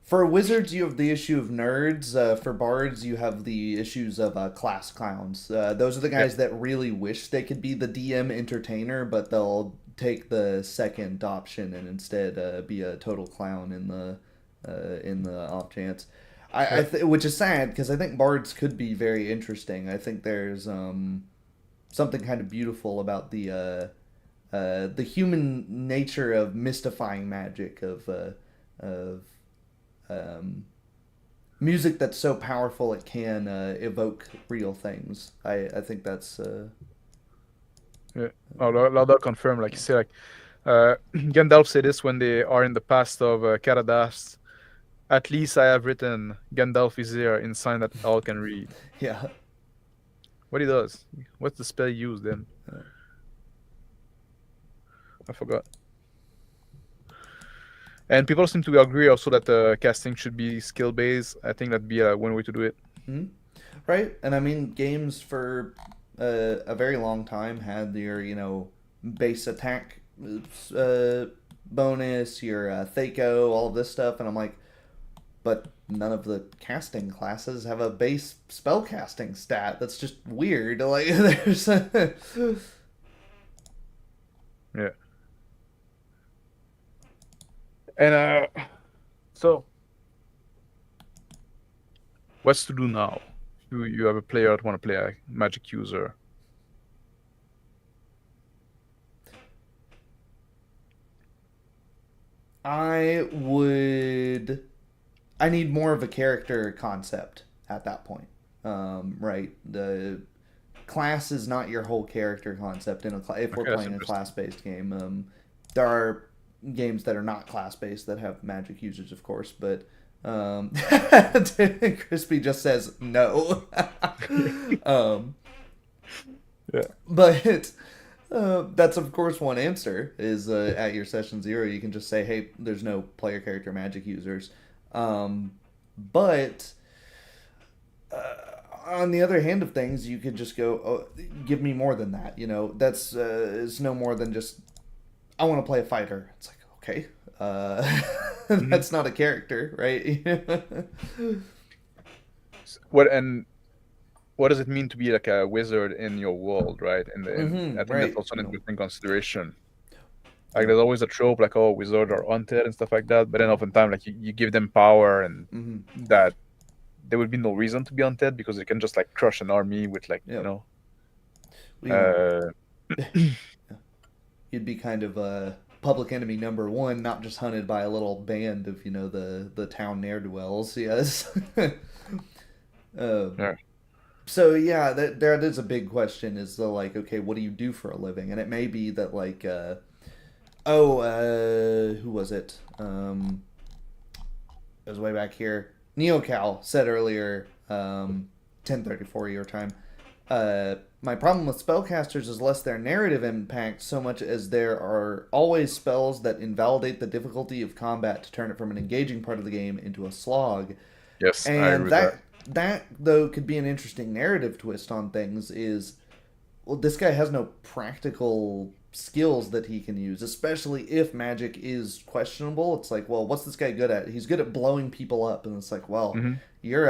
for wizards. You have the issue of nerds. For bards, you have the issues of class clowns. Those are the Yeah, guys that really wish they could be the DM entertainer, but they'll take the second option and instead be a total clown in the off chance. yeah, Which is sad because I think bards could be very interesting. I think there's something kind of beautiful about the human nature of mystifying magic of um, music that's so powerful it can evoke real things. I think that's yeah. I'll confirm, like you say, like Gandalf said this when they are in the past of Caradas. At least I have written Gandalf is here in sign that all can read. yeah. What he does? What's the spell used then? I forgot. And people seem to agree also that casting should be skill based. I think that'd be one way to do it. Hmm. Right, and I mean games for a very long time had your base attack uh, bonus, your Thaco, all of this stuff, and I'm like, but none of the casting classes have a base spell casting stat. That's just weird. Like there's Yeah. And so, what's to do now? you have a player that want to play a magic user? I need more of a character concept at that point. Right? The class is not your whole character concept if we're Okay, that's playing a interesting. class-based game. There are games that are not class-based that have magic users, of course, but Crispy just says no. um, Yeah. but that's of course one answer is at your session 0 you can just say, hey, there's no player character magic users. But on the other hand of things, you could just go, oh, give me more than that. That's it's no more than just, I want to play a fighter. It's like, okay, that's not a character, right? What does it mean to be like a wizard in your world, right? And I think Right. that's also an interesting consideration. Like there's always a trope like, oh, wizards are undead and stuff like that, but then oftentimes like you give them power and that there would be no reason to be undead because they can just like crush an army with like Yep. Well, uh you'd be kind of public enemy number one, not just hunted by a little band of the town ne'er do wells. Yes. yeah. So yeah, that is a big question. Is the like, okay, what do you do for a living? And it may be that like, who was it? It was way back here. NeoCal said earlier, 10:34 your time. My problem with spellcasters is less their narrative impact so much as there are always spells that invalidate the difficulty of combat to turn it from an engaging part of the game into a slog. Yes, I agree And with that. that though could be an interesting narrative twist on things is, well, this guy has no practical skills that he can use, especially if magic is questionable. It's like, well, what's this guy good at? He's good at blowing people up, and it's like, well, you're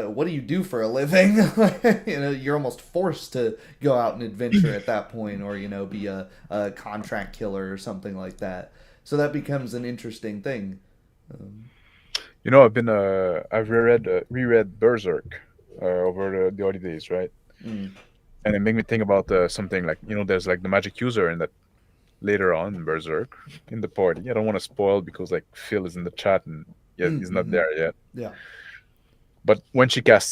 what do you do for a living? You're almost forced to go out and adventure at that point, or be a contract killer or something like that. So that becomes an interesting thing. I've reread Berserk over the holidays, right? And it made me think about something like, there's like the magic user in that later on in Berserk in the party. I don't want to spoil because like Phil is in the chat and he's not there yet. Yeah. But when she casts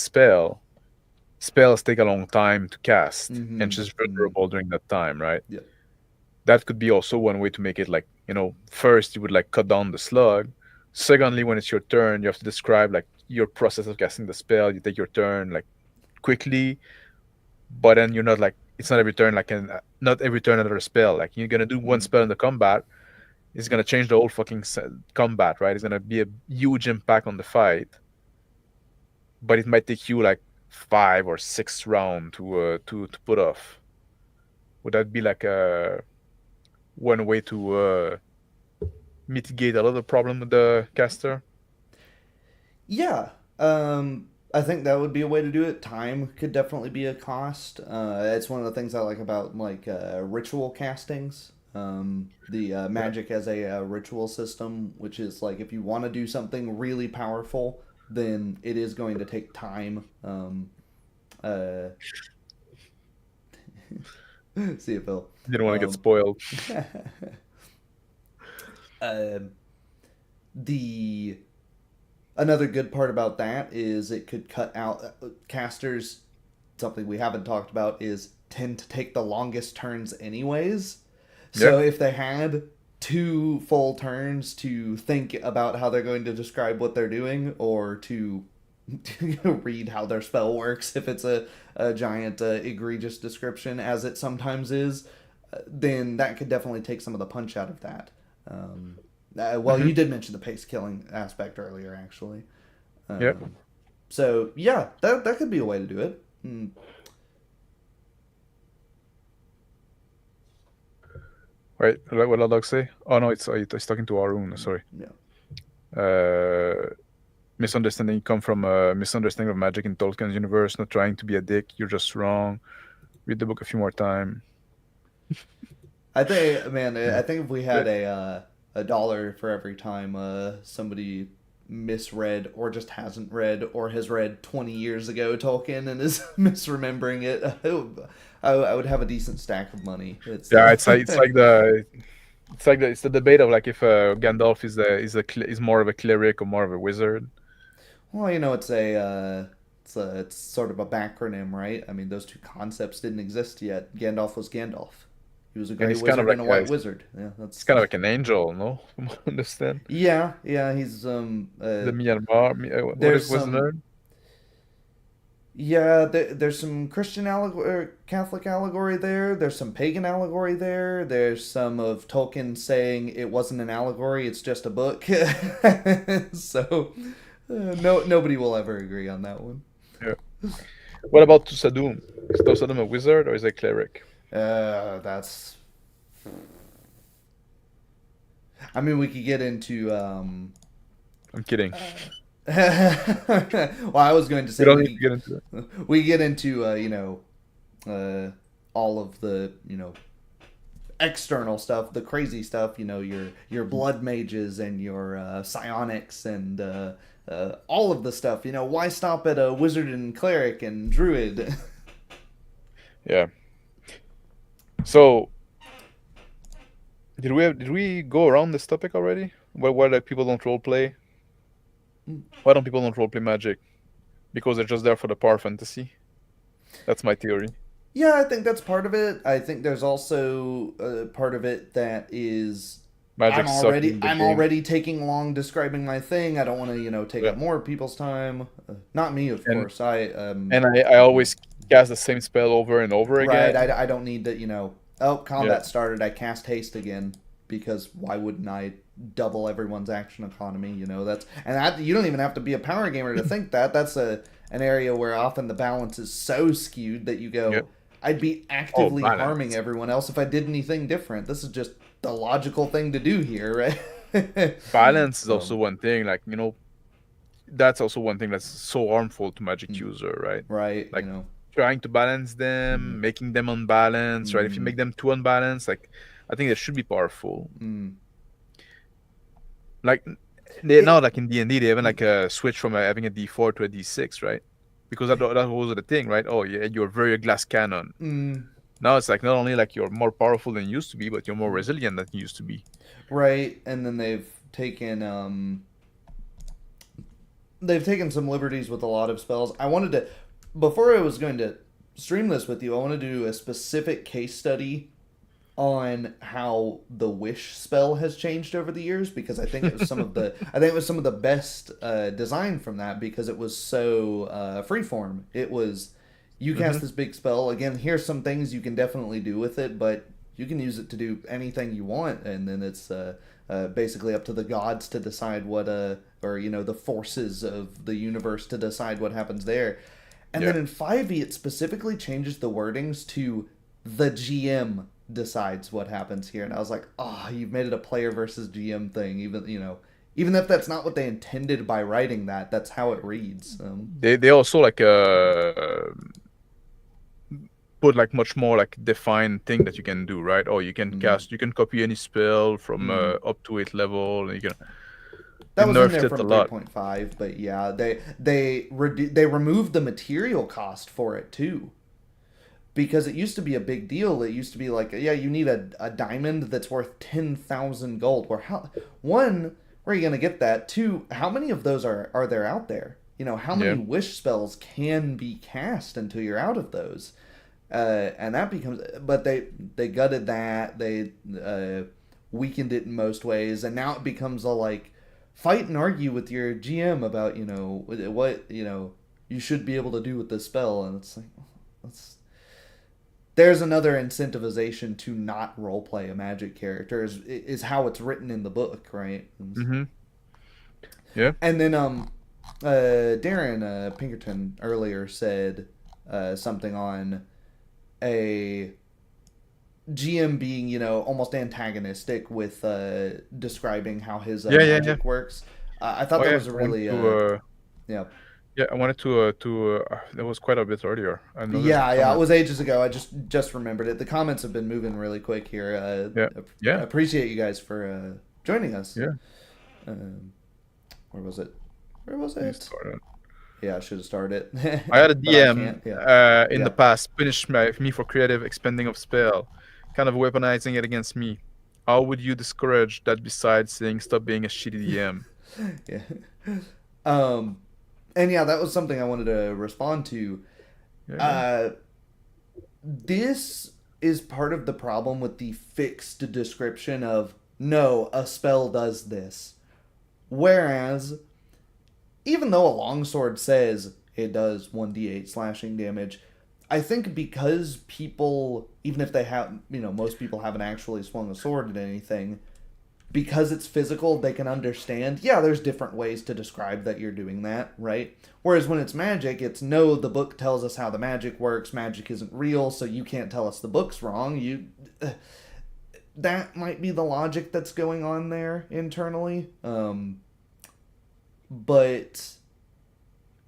spells take a long time to cast, and she's vulnerable during that time, right? Yeah. That could be also one way to make it like, first you would like cut down the slug. Secondly, when it's your turn, you have to describe like your process of casting the spell. You take your turn like quickly, but then you're not like, it's not every turn like not every turn another spell. Like you're gonna do one spell in the combat, it's gonna change the whole fucking combat, right? It's gonna be a huge impact on the fight, but it might take you like 5 or 6 rounds to put off. Would that be like one way to mitigate a lot of the problem with the caster? Yeah. I think that would be a way to do it. Time could definitely be a cost. It's one of the things I like about like ritual castings. The magic as a ritual system, which is like if you want to do something really powerful, then it is going to take time. See it, Phil. You don't want to get spoiled. The another good part about that is it could cut out casters. Something we haven't talked about is tend to take the longest turns anyways. So if they had 2 full turns to think about how they're going to describe what they're doing, or to read how their spell works, if it's a giant egregious description as it sometimes is, then that could definitely take some of the punch out of that. You did mention the pace killing aspect earlier, actually. So yeah, that could be a way to do it. Right, what did Doug say? Oh no, it's talking to Arun. Sorry. Yeah. Misunderstanding come from a misunderstanding of magic in Tolkien's universe. Not trying to be a dick. You're just wrong. Read the book a few more times. I think, man, I think if we had a $1 for every time somebody misread or just hasn't read or has read 20 years ago Tolkien and is misremembering it, I would have a decent stack of money. It's it's the debate of like if Gandalf is more of a cleric or more of a wizard. well, it's sort of a backronym, right? I mean, those two concepts didn't exist yet. Gandalf was Gandalf. He was a gray he's wizard kind of like and a white wizard. Yeah, It's that's kind of like an angel, no? From what I understand. yeah, he's The Myanmar, what there's was the some name? yeah, there's some Christian allegory, Catholic allegory there. There's some pagan allegory there. There's some of Tolkien saying it wasn't an allegory; it's just a book. So, nobody will ever agree on that one. Yeah. What about Tusadum? Is Tusadum a wizard or is he a cleric? That's. I mean, we could get into. I'm kidding. Well, I was going to We say don't need to get into it. we get into all of the external stuff, the crazy stuff, your blood mages and your psionics and all of the stuff. Why stop at a wizard and cleric and druid? Yeah. So, did we go around this topic already? Why like people don't roleplay? Why don't people roleplay Magic? Because they're just there for the power fantasy. That's my theory. Yeah, I think that's part of it. I think there's also part of it that is Magic's sucking the I'm game. already taking long describing my thing. I don't want to take Yeah. up more people's time. Not me, of And- course. I And I always cast the same spell over and over right. again. I don't need to. Combat started. I cast haste again because why wouldn't I double everyone's action economy? You don't even have to be a power gamer to think that. That's an area where often the balance is so skewed that you go, Yep. I'd be actively balance. harming everyone else if I did anything different. This is just the logical thing to do here, right? Balance is also one thing. Like that's also one thing that's so harmful to Magic user, right? Right. Like, Trying to balance them, making them unbalanced, right? If you make them too unbalanced, like I think they should be powerful. Like now, like in D&D, they even like a switch from having a D4 to a D6, right? Because that was the thing, right? Oh yeah, you're very glass cannon. Now it's like not only like you're more powerful than you used to be, but you're more resilient than you used to be. Right, and then they've taken some liberties with a lot of spells. I wanted to, before I was going to stream this with you, I wanted to do a specific case study on how the wish spell has changed over the years, because I think it was some of the best design from that, because it was so freeform. It was you cast this big spell. Again, here's some things you can definitely do with it, but you can use it to do anything you want, and then it's basically up to the gods to decide what or the forces of the universe to decide what happens there. And then in 5e, it specifically changes the wordings to the GM decides what happens here, and I was like, you've made it a player versus GM thing, even if that's not what they intended by writing that, that's how it reads. They also like put like much more like defined thing that you can do, right? Oh, you can cast, you can copy any spell from up to 8th level, and you can. That was in nerfed there it from a lot. 3.5, but yeah, they removed the material cost for it too, because it used to be a big deal. It used to be like, you need a diamond that's worth 10,000 gold. Where where are you gonna get that? Two, how many of those are there out there? How many wish spells can be cast until you're out of those? And that becomes, but they gutted that. They weakened it in most ways, and now it becomes a like fight and argue with your GM about what you should be able to do with this spell, and it's like there's another incentivization to not roleplay a Magic character is how it's written in the book, right? Yeah. And then Darren Pinkerton earlier said something on a GM being, almost antagonistic with describing how his magic works. I thought that was a really Yeah, I wanted to that was quite a bit earlier. It was ages ago. I just remembered it. The comments have been moving really quick here. I appreciate you guys for joining us. Yeah. Where was it? Where was You it? started. Yeah, I should have started. I had a But I DM can't. Yeah. in Yeah. the past punish me for creative expending of spell, kind of weaponizing it against me. How would you discourage that besides saying stop being a shitty DM? Yeah. And yeah, that was something I wanted to respond to. Yeah. This is part of the problem with the fixed description of no, a spell does this. Whereas, even though a longsword says it does 1d8 slashing damage, I think because people, even if they have, most people haven't actually swung a sword at anything, because it's physical, they can understand, yeah, there's different ways to describe that you're doing that, right? Whereas when it's magic, it's no, the book tells us how the magic works, magic isn't real, so you can't tell us the book's wrong. That might be the logic that's going on there internally. But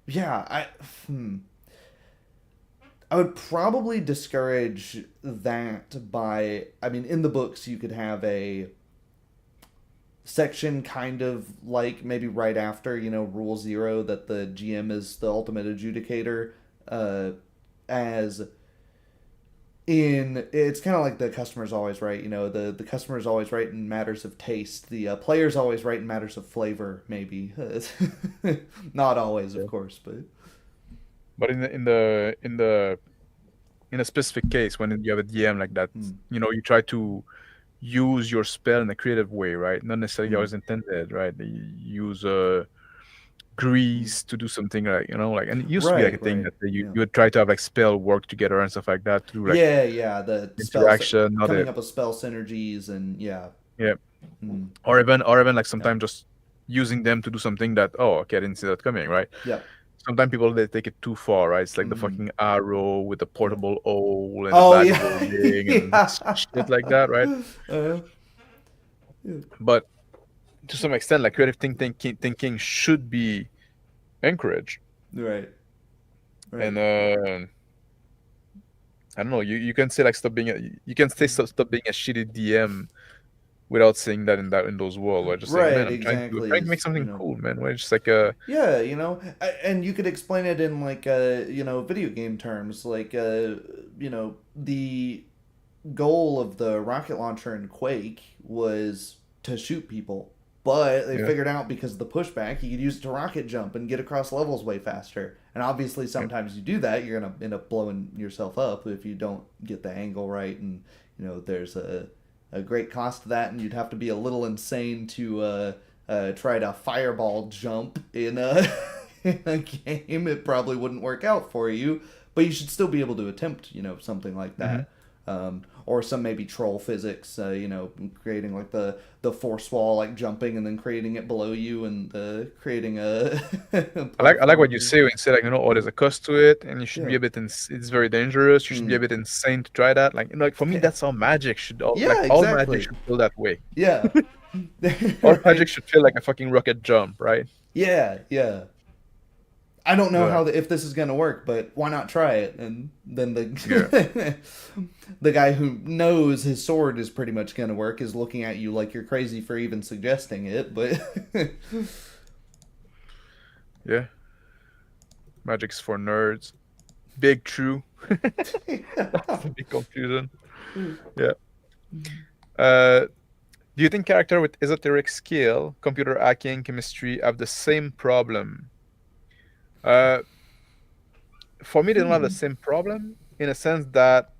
yeah, I would probably discourage that by, I mean, in the books you could have a section kind of like maybe right after, Rule 0, that the GM is the ultimate adjudicator, as in, it's kind of like the customer's always right, the customer's always right in matters of taste, the player's always right in matters of flavor, maybe. Not always, of course, But in a specific case, when you have a DM like that, you try to use your spell in a creative way, right? Not necessarily always intended, right? You use grease to do something like, and it used to be like a thing that you would try to have like spell work together and stuff like that to do like the interaction, spell, coming up with spell synergies and yeah. Or even like sometimes just using them to do something that, oh, okay, I didn't see that coming, right? Yeah. Sometimes people, they take it too far, right? It's like the fucking arrow with the portable owl and the bad holding and shit like that, right? But to some extent, like creative thinking should be encouraged. Right. And I don't know. You can say like stop being stop being a shitty DM without saying that in those worlds. Where just saying, man, I'm trying to make something cool, man. Where it's just like yeah, and you could explain it in like video game terms, like the goal of the rocket launcher in Quake was to shoot people, but they figured out because of the pushback you could use it to rocket jump and get across levels way faster. And obviously sometimes you do that, you're gonna end up blowing yourself up if you don't get the angle right, and there's a great cost to that, and you'd have to be a little insane to try to fireball jump in a in a game. It probably wouldn't work out for you, but you should still be able to attempt something like that. Or some maybe troll physics, creating like the force wall, like jumping and then creating it below you and creating a. I like what you say when you say like oh, there's a cost to it and you should be a bit it's very dangerous. You should be a bit insane to try that. Like for me, that's how magic should. All magic should feel that way. Yeah. All magic should feel like a fucking rocket jump, right? Yeah. I don't know if this is gonna work, but why not try it? And then the the guy who knows his sword is pretty much gonna work is looking at you like you're crazy for even suggesting it. But yeah, magic's for nerds. Big true. That's a big confusion. Yeah. Do you think character with esoteric skill, computer hacking, chemistry have the same problem? For me, they don't have the same problem in a sense that,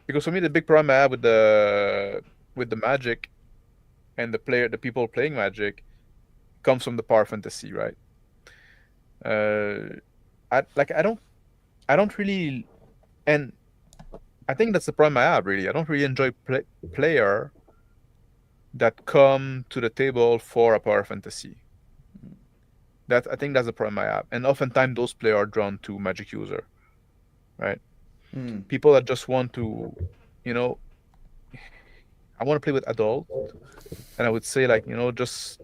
because for me, the big problem I have with the magic and the people playing magic comes from the power fantasy, right? I don't really, and I think that's the problem I have, really. I don't really enjoy player that come to the table for a power fantasy. I think that's the problem I have. And oftentimes those players are drawn to magic user, right? People that just want to, I want to play with adult, and I would say like, just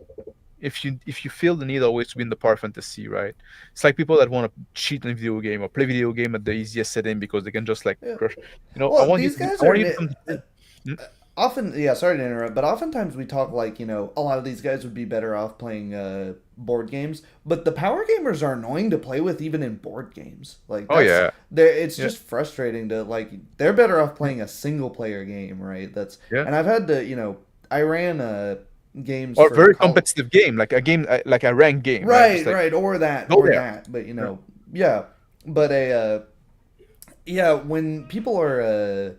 if you feel the need always to be in the power fantasy, right? It's like people that want to cheat in a video game or play video game at the easiest setting because they can just like crush. Well, I want these guys are. often, yeah, sorry to interrupt, but oftentimes we talk like, a lot of these guys would be better off playing board games, but the power gamers are annoying to play with even in board games. Like Oh that's yeah, it's yeah, just frustrating to like they're better off playing a single player game, right? That's yeah. and I've had to, I ran games Or for very college. competitive game, like a game, like a ranked game, right? Just Right, like right, go there. but Yeah. yeah, but yeah, when people are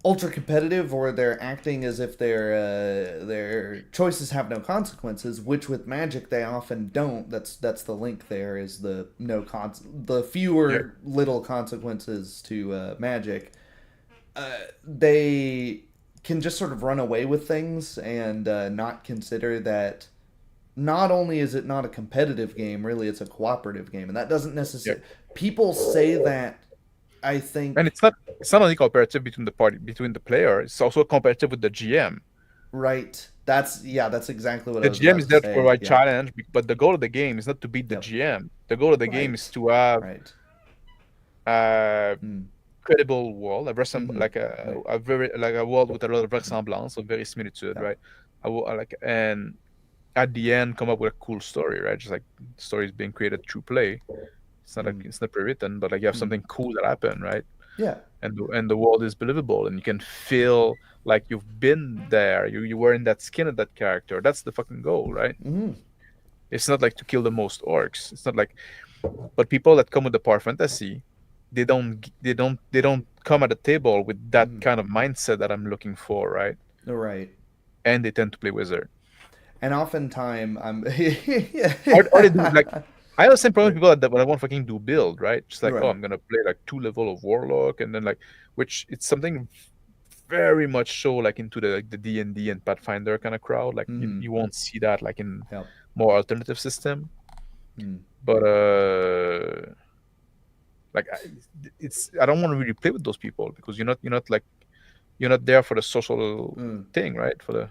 ultra competitive or they're acting as if their choices have no consequences, which with Magic they often don't. That's the link there is the Yeah. fewer little consequences to Magic. They can just sort of run away with things and not consider that not only is it not a competitive game, really it's a cooperative game, and that doesn't Yeah. necessarily. People say that. I And think it's not only competitive between the player, it's also competitive with the GM. right. That's exactly what I The was GM about is to there to say. provide Yeah. challenge, but the goal of the game is not to beat the Yep. GM. The goal of the game is Right. to have Right. a Mm. credible world, Mm-hmm. like Right. a very like a world with a lot of resemblance, of very similitude, Yeah. right? Like, and at the end come up with a cool story, right? Just like stories being created through play. It's not like Mm. it's not pre-written, but like you have Mm. something cool that happened, right? Yeah. And the world is believable, and you can feel like you've been there. You were in that skin of that character. That's the fucking goal, right? Mm-hmm. It's not like to kill the most orcs. It's not like, but people that come with the power fantasy, they don't come at the table with that Mm-hmm. kind of mindset that I'm looking for, right? Right. And they tend to play wizard. And oftentimes I'm. Or they do like Right. I have the same problem with people that when I want fucking do build, right? Just like, oh, Right. I'm gonna play like 2 level of warlock, and then like, which it's something very much so like into the like the D&D and Pathfinder kind of crowd. Like Mm-hmm. you won't see that like in Yep. more alternative system. Mm. But like I don't want to really play with those people because you're not there for the social Mm. thing, right? For the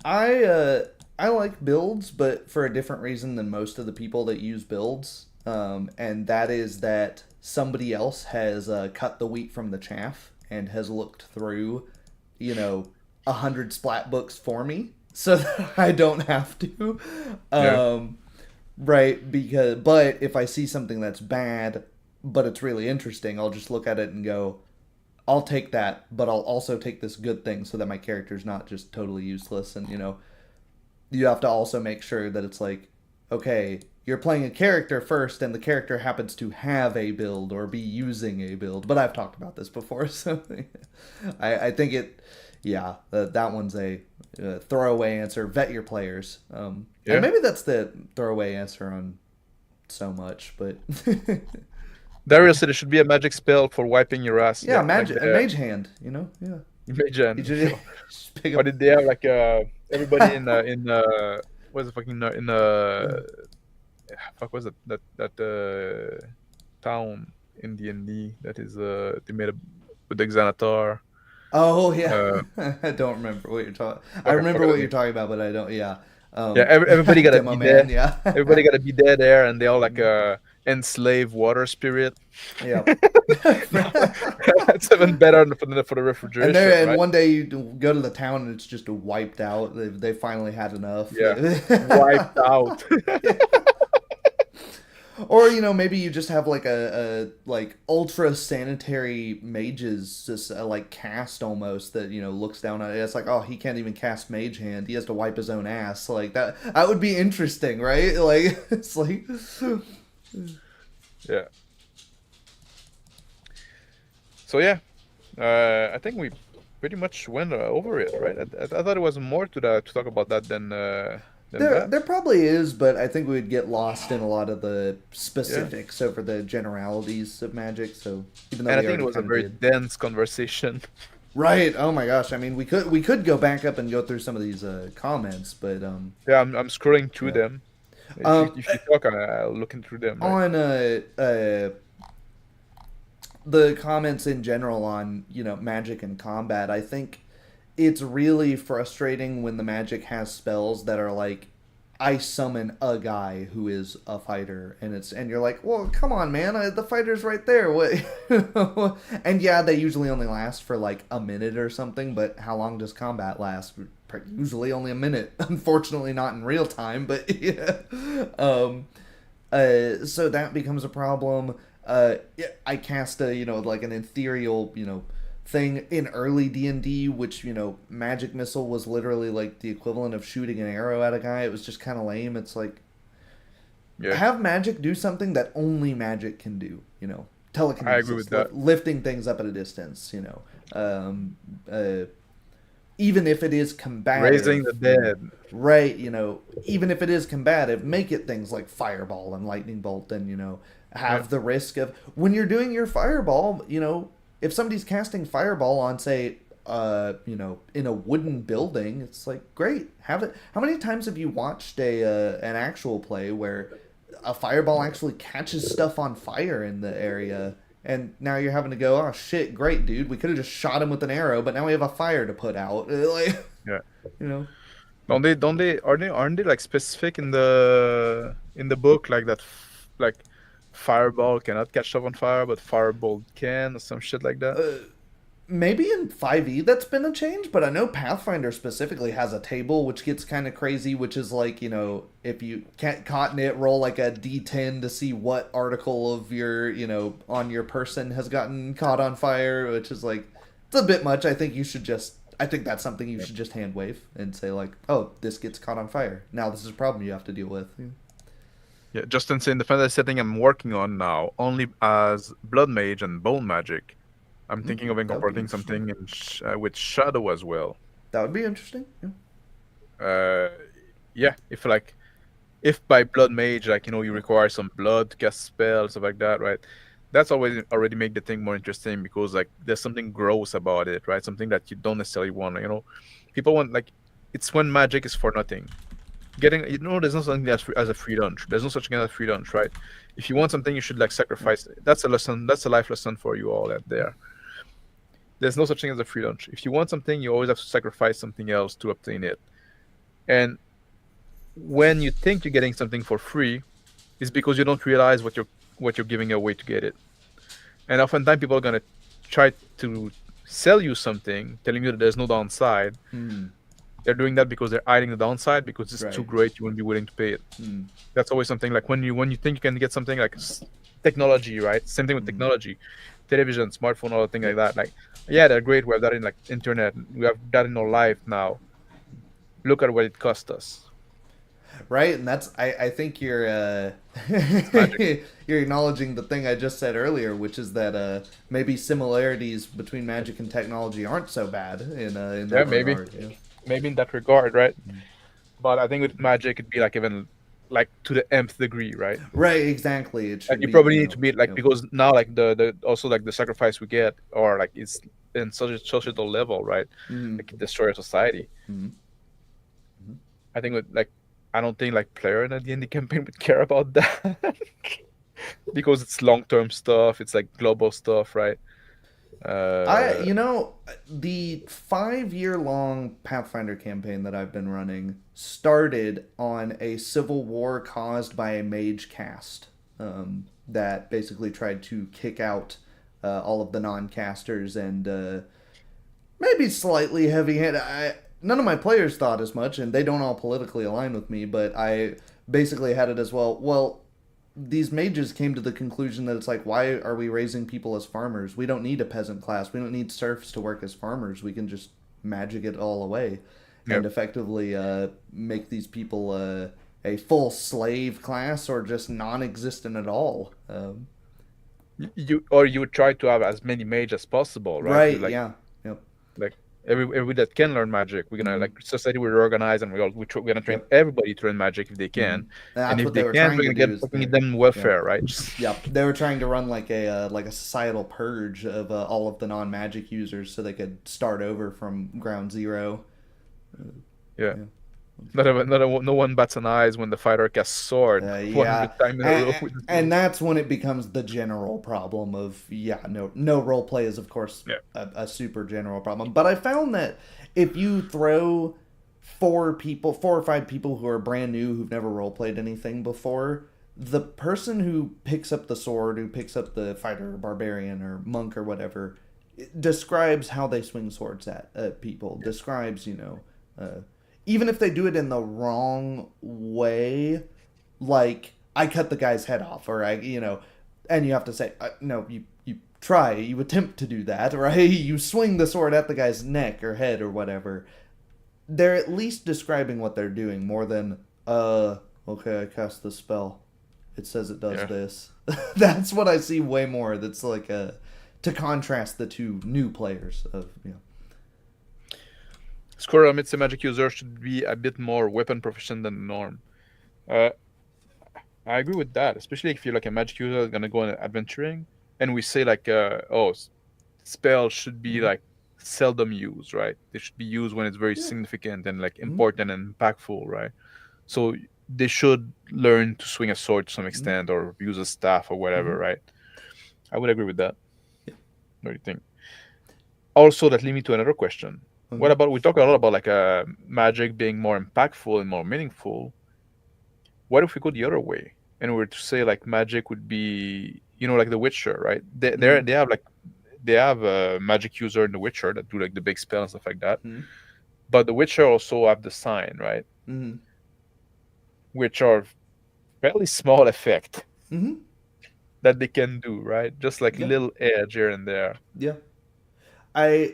I like builds, but for a different reason than most of the people that use builds, and that is that somebody else has cut the wheat from the chaff and has looked through, 100 splat books for me, so that I don't have to. yeah. Right, but if I see something that's bad, but it's really interesting, I'll just look at it and go, I'll take that, but I'll also take this good thing so that my character's not just totally useless. And you have to also make sure that it's like, okay, you're playing a character first, and the character happens to have a build or be using a build. But I've talked about this before, so I think yeah, that one's a throwaway answer. Vet your players, and Yeah. maybe that's the throwaway answer on so much, but Darius said it should be a magic spell for wiping your ass. yeah, Yeah, like magic, a the mage hand, yeah. mage You hand. just pick Or up. did they have like everybody in what's the fucking in fuck was it that town in D&D that is they made a with the Xanatar. Oh yeah, Uh, I don't remember what you're talking. I fuck, I remember forgot what the you're name. talking about, but I don't. Yeah, Yeah, everybody gotta Demo be Man. there. Yeah, Everybody gotta be there, and they all like enslave water spirit. yep. It's even better for the And refrigeration, right? one day you go to the town and it's just wiped out. They finally had enough. Yeah, wiped out. Or maybe you just have like a like ultra sanitary mages just like cast almost that looks down at it. It's like, oh, he can't even cast mage hand. He has to wipe his own ass. Like that would be interesting, right? Like it's like Yeah. So yeah, I think we pretty much went over it, right? I thought there was more to talk about that than that. there probably is, but I think we'd get lost in a lot of the Yeah. specifics over the generalities of Magic. So even though And I we think it already was a kind of very did. dense conversation. Right. Oh my gosh. I mean, we could go back up and go through some of these comments, but Yeah, I'm scrolling through Yeah. them. Um, If you talk, I'll look through them. Right? on the comments in general on Magic and combat, I think it's really frustrating when the Magic has spells that are like I summon a guy who is a fighter, and you're like, well, come on, man, the fighter's right there. What? And yeah, they usually only last for like a minute or something. But how long does combat last? Usually only a minute. Unfortunately, not in real time. But yeah. So that becomes a problem. Yeah, I cast a like an ethereal thing in early D&D, which magic missile was literally like the equivalent of shooting an arrow at a guy. It was just kind of lame. It's like have magic do something that only magic can do. Telekinesis, I agree with that. lifting things up at a distance. Even if it is combative, Raising the dead. right? Even if it is combative, make it things like fireball and lightning bolt, and have the risk of when you're doing your fireball. If somebody's casting fireball on, say, in a wooden building, it's like great. Have it. How many times have you watched an actual play where a fireball actually catches stuff on fire in the area, and now you're having to go, oh shit, great dude, we could have just shot him with an arrow, but now we have a fire to put out. Like, Yeah. Don't they? Aren't they like specific in the book like that like fireball cannot catch stuff on fire, but firebolt can, or some shit like that? Maybe in 5e that's been a change, but I know Pathfinder specifically has a table which gets kind of crazy, which is like, if you can't cotton it, roll like a d10 to see what article of your, on your person has gotten caught on fire, which is like, it's a bit much. I think that's something you should just hand wave and say like, oh, this gets caught on fire. Now this is a problem you have to deal with. Yeah, Justin saying the fantasy setting I'm working on now only as blood mage and bone magic. I'm thinking of incorporating something with shadow as well. That would be interesting. Yeah. Yeah, if by blood mage, you require some blood to cast spells, stuff like that, right? That's already make the thing more interesting, because there's something gross about it, right? Something that you don't necessarily want. People want it's when magic is for nothing. There's no something as a free lunch. There's no such thing as a free lunch, right? If you want something, you should sacrifice it. That's a lesson. That's a life lesson for you all out there. There's no such thing as a free lunch. If you want something, you always have to sacrifice something else to obtain it. And when you think you're getting something for free, it's because you don't realize what you're giving away to get it. And oftentimes people are gonna try to sell you something, telling you that there's no downside. They're doing that because they're hiding the downside, because it's too great, you wouldn't be willing to pay it. That's always something like when you think you can get something like technology, right? Same thing with technology, television, smartphone, all the things like that. Yeah, they're great. We have that in internet. We have that in our life now. Look at what it cost us. Right, and that's I think you're you're acknowledging the thing I just said earlier, which is that maybe similarities between magic and technology aren't so bad in that maybe. regard. Yeah. Maybe in that regard, right? But I think with magic, it'd be even to the nth degree, right? Right, exactly. It should you probably need to be because now the also the sacrifice we get, or it's in such a societal level, right? It destroy our society. I think I don't think player in the D&D campaign would care about that because it's long-term stuff. It's global stuff, right? The 5-year-long Pathfinder campaign that I've been running started on a civil war caused by a mage caste that basically tried to kick out all of the non-casters, and maybe slightly heavy-handed. None of my players thought as much, and they don't all politically align with me, but I basically had it as well, these mages came to the conclusion that it's why are we raising people as farmers? We don't need a peasant class. We don't need serfs to work as farmers. We can just magic it all away and effectively make these people a full slave class or just non-existent at all. You would try to have as many mages as possible, right? Right, yeah. Yep. Everybody that can learn magic, we're gonna society will organize, and we're gonna train everybody to learn magic if they can, and if they can, we're gonna get them welfare, right? Yep, they were trying to run a societal purge of all of the non-magic users, so they could start over from ground zero. Yeah. No one bats an eye when the fighter casts sword. And that's when it becomes the general problem of no role play is of course a super general problem. But I found that if you throw 4 or 5 people who are brand new who've never role played anything before, the person who picks up the sword, who picks up the fighter or barbarian or monk or whatever, describes how they swing swords at people, describes, even if they do it in the wrong way, like I cut the guy's head off, or and you have to say, no, you attempt to do that, right? You swing the sword at the guy's neck or head or whatever. They're at least describing what they're doing more than, okay, I cast the spell. It says it does this. That's what I see way more. That's like to contrast the two new players of. Squirrel admits a magic user should be a bit more weapon proficient than the norm. I agree with that, especially if you're like a magic user that's gonna go on adventuring, and we say like, spells should be like seldom used, right? They should be used when it's very significant and like important and impactful, right? So they should learn to swing a sword to some extent or use a staff or whatever, right? I would agree with that. Yeah. What do you think? Also, that leads me to another question. What about, we talk a lot about like magic being more impactful and more meaningful. What if we go the other way and we were to say like magic would be, like The Witcher, right? They have a magic user in The Witcher that do like the big spell and stuff like that. But The Witcher also have the sign, right? Which are fairly small effect that they can do, right? Just like little edge here and there. Yeah. I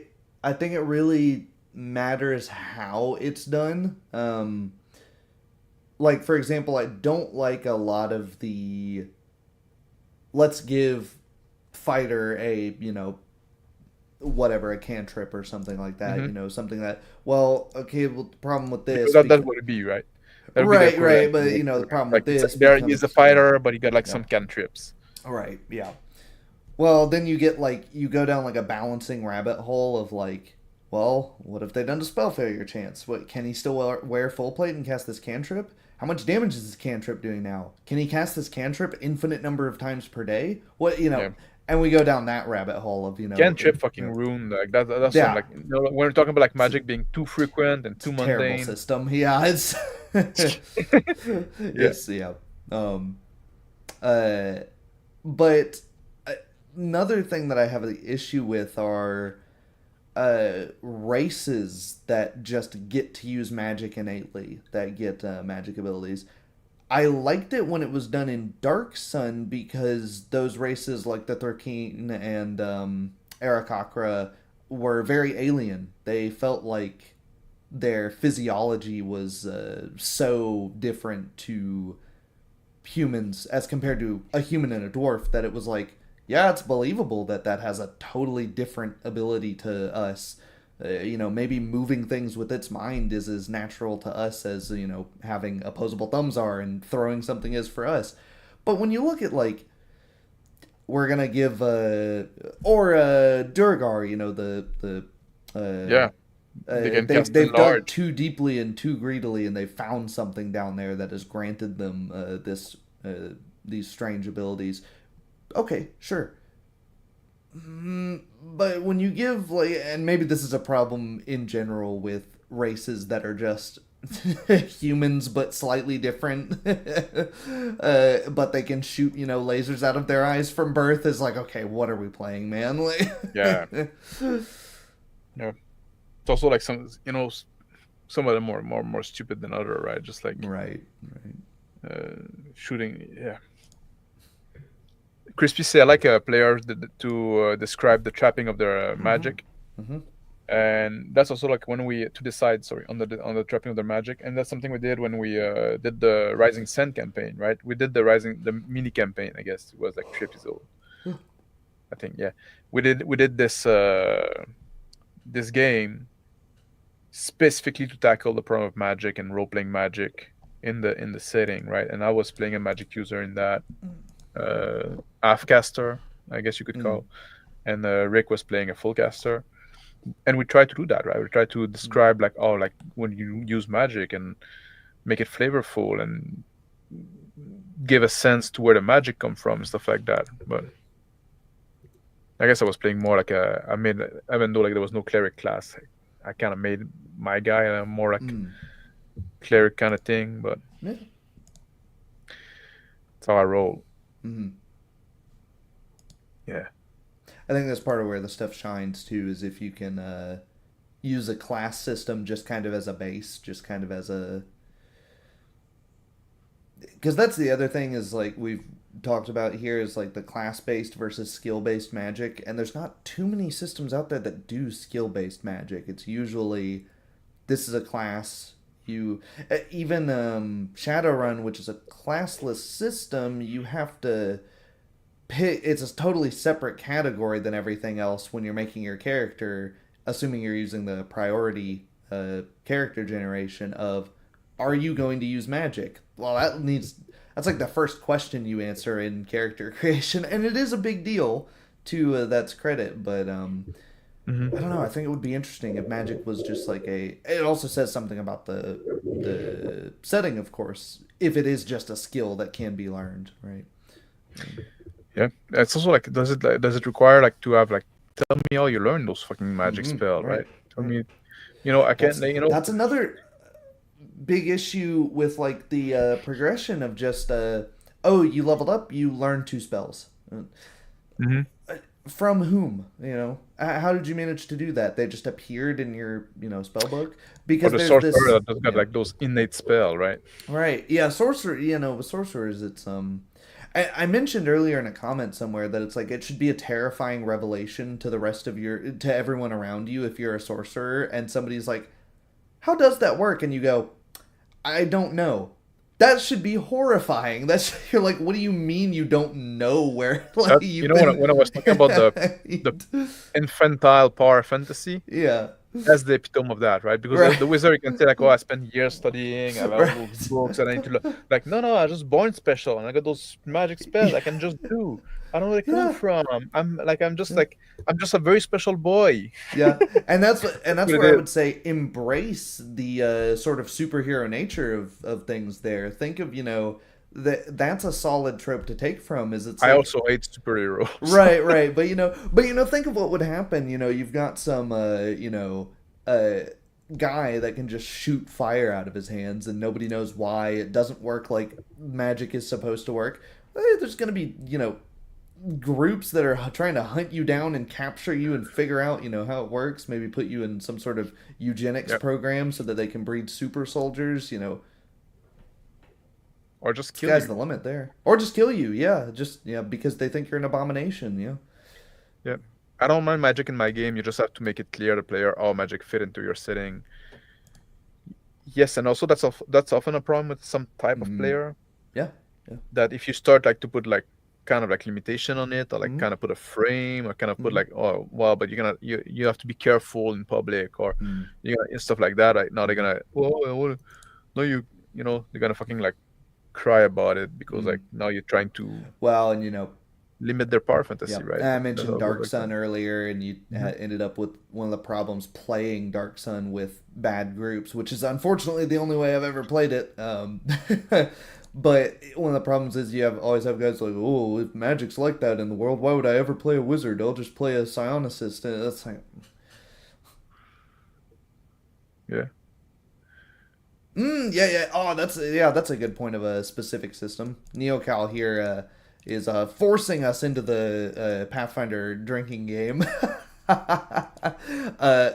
think it really matters how it's done. Like, for example, I don't like a lot of the let's give fighter a, whatever, a cantrip or something like that, something that, well, okay, well, the problem with this... That would it be, right? Right, but, the problem like, with this... He's a fighter, but he got, like, some cantrips. Right, yeah. Well, then you get, like, you go down, like, a balancing rabbit hole of, like, well, what if they done a spell failure chance? What, can he still wear full plate and cast this cantrip? How much damage is this cantrip doing now? Can he cast this cantrip infinite number of times per day? What, and we go down that rabbit hole of, cantrip fucking ruined. Like, that's like, when we're talking about, like, magic being too frequent and too mundane. Terrible system. Yeah, it's... Yes, yeah. But another thing that I have an issue with are races that just get to use magic innately, that get magic abilities. I liked it when it was done in Dark Sun because those races like the Thurkeen and Aarakocra were very alien. They felt like their physiology was so different to humans as compared to a human and a dwarf that it was like, yeah, it's believable that has a totally different ability to us. Maybe moving things with its mind is as natural to us as, having opposable thumbs are and throwing something is for us. But when you look at, like, we're going to give, Durgar, they've dug too deeply and too greedily and they've found something down there that has granted them these strange abilities. Okay, sure. But when you give, like, and maybe this is a problem in general with races that are just humans but slightly different, but they can shoot, lasers out of their eyes from birth, is like, okay, what are we playing, man? Like, yeah. It's also like some of them are more stupid than other, right? Just like right. Shooting, yeah. Crispy say I like a player to describe the trapping of their magic, and that's also like when we to decide on the trapping of their magic, and that's something we did when we did the Rising Sun campaign, right? We did the mini campaign, I guess it was like 3 episodes. I think, yeah, we did this this game specifically to tackle the problem of magic and role playing magic in the setting, right? And I was playing a magic user in that. Half-caster, I guess you could call, and Rick was playing a full caster, and we tried to do that, right? We tried to describe like when you use magic and make it flavorful and give a sense to where the magic come from and stuff like that. But I guess I was playing more like even though like there was no cleric class, I kind of made my guy more like Mm. cleric kind of thing, but Yeah. that's how I roll. Hmm. Yeah. I think that's part of where the stuff shines too, is if you can use a class system just kind of as a base, just kind of as a. Because that's the other thing is like we've talked about here is like the class based versus skill based magic, and there's not too many systems out there that do skill based magic. It's usually this is a class. You even Shadowrun, which is a classless system, you have to pick. It's a totally separate category than everything else when you're making your character. Assuming you're using the priority character generation of, are you going to use magic? Well, that's like the first question you answer in character creation, and it is a big deal to that's credit. But I don't know. I think it would be interesting if magic was just like a. It also says something about the setting, of course. If it is just a skill that can be learned, right? Yeah. It's also like, does it require like to have like, tell me how you learn those fucking magic Mhm, spell, right, right? Tell right. me, I can't, That's another big issue with like the progression of just oh, you leveled up, you learned 2 spells. Mhm. From whom? How did you manage to do that? They just appeared in your spell book Or because the there's sorcerer this. that just got Yeah. like those innate spell, right? Right. Yeah, sorcerer, with sorcerers it's I mentioned earlier in a comment somewhere that it's like it should be a terrifying revelation to the rest of to everyone around you if you're a sorcerer and somebody's like, "How does that work?" and you go, "I don't know." That should be horrifying. That's You're like, "What do you mean you don't know where like That, you've when I was talking about the infantile power fantasy, Yeah. that's the epitome of that, right? Because Right. the wizard can say like, "Oh, I spent years studying, I have all those Right. books, and I need to learn." Like, no, I just born special, and I got those magic spells I can just do. I don't know where they come Yeah. from. Yeah. I'm just a very special boy. Yeah, and That's that's what where it I is. would say embrace the sort of superhero nature of things. There, think of that's a solid trope to take from. Is it's I like also hate superheroes. right, right, but think of what would happen. You've got some uh, guy that can just shoot fire out of his hands, and nobody knows why. It doesn't work like magic is supposed to work. There's gonna be groups that are trying to hunt you down and capture you and figure out how it works, maybe put you in some sort of eugenics Yep. program so that they can breed super soldiers. Or just kill Sky's you. the limit there, or just kill you. Yeah, just because they think you're an abomination. Yeah. I don't mind magic in my game. You just have to make it clear to the player how magic fit into your setting. Yes, and also that's often a problem with some type of Mm, player, yeah, yeah. that if you start like to put like kind of like limitation on it, or like Mm, kind of put a frame, or kind of put mm, like, oh well, but you have to be careful in public, or mm, stuff like that. Right now they're mm, gonna, no, they're gonna fucking like cry about it, because like mm. now you're trying to Well, and limit their power fantasy, yeah, right? I That's mentioned how it Dark works out. Sun earlier, and you Hmm. ended up with one of the problems playing Dark Sun with bad groups, which is unfortunately the only way I've ever played it. But one of the problems is you always have guys like, "Oh, if magic's like that in the world, why would I ever play a wizard? I'll just play a psionicist." And that's like, Yeah. yeah, yeah. Oh, that's a good point of a specific system. NeoCal here is forcing us into the Pathfinder drinking game.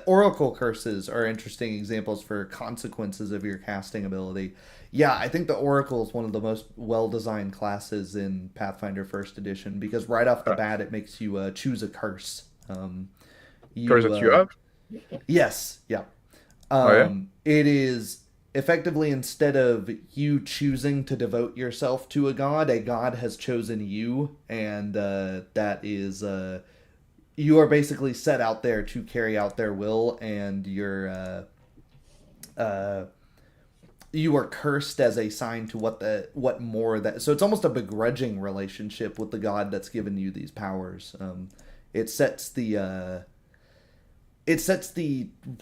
Oracle curses are interesting examples for consequences of your casting ability. Yeah, I think the Oracle is one of the most well-designed classes in Pathfinder First Edition because right off the Uh, bat it makes you choose a curse. Curse You that you have? Yes, yeah. Oh yeah. It is effectively instead of you choosing to devote yourself to a god has chosen you, and that is you are basically set out there to carry out their will, and uh, you are cursed as a sign to what more that. So it's almost a begrudging relationship with the god that's given you these powers. It sets the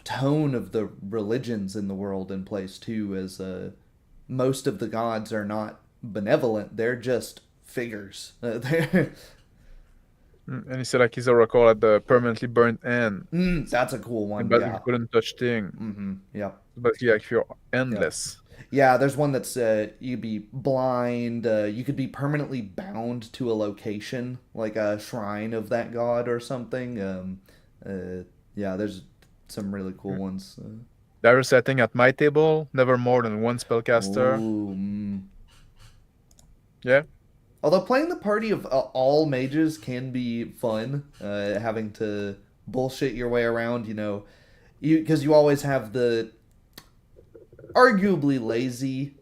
tone of the religions in the world in place too, as most of the gods are not benevolent; they're just figures. And he said like his oracle at the permanently burnt end, That's a cool one. but Yeah. you couldn't touch thing. Yeah. But yeah, if you're endless. Yeah, there's one that's you'd be blind. You could be permanently bound to a location, like a shrine of that god or something. Yeah, there's some really cool ones. Dire setting at my table, never more than one spellcaster. Ooh, Yeah. Although playing the party of all mages can be fun, having to bullshit your way around, because you always have the arguably lazy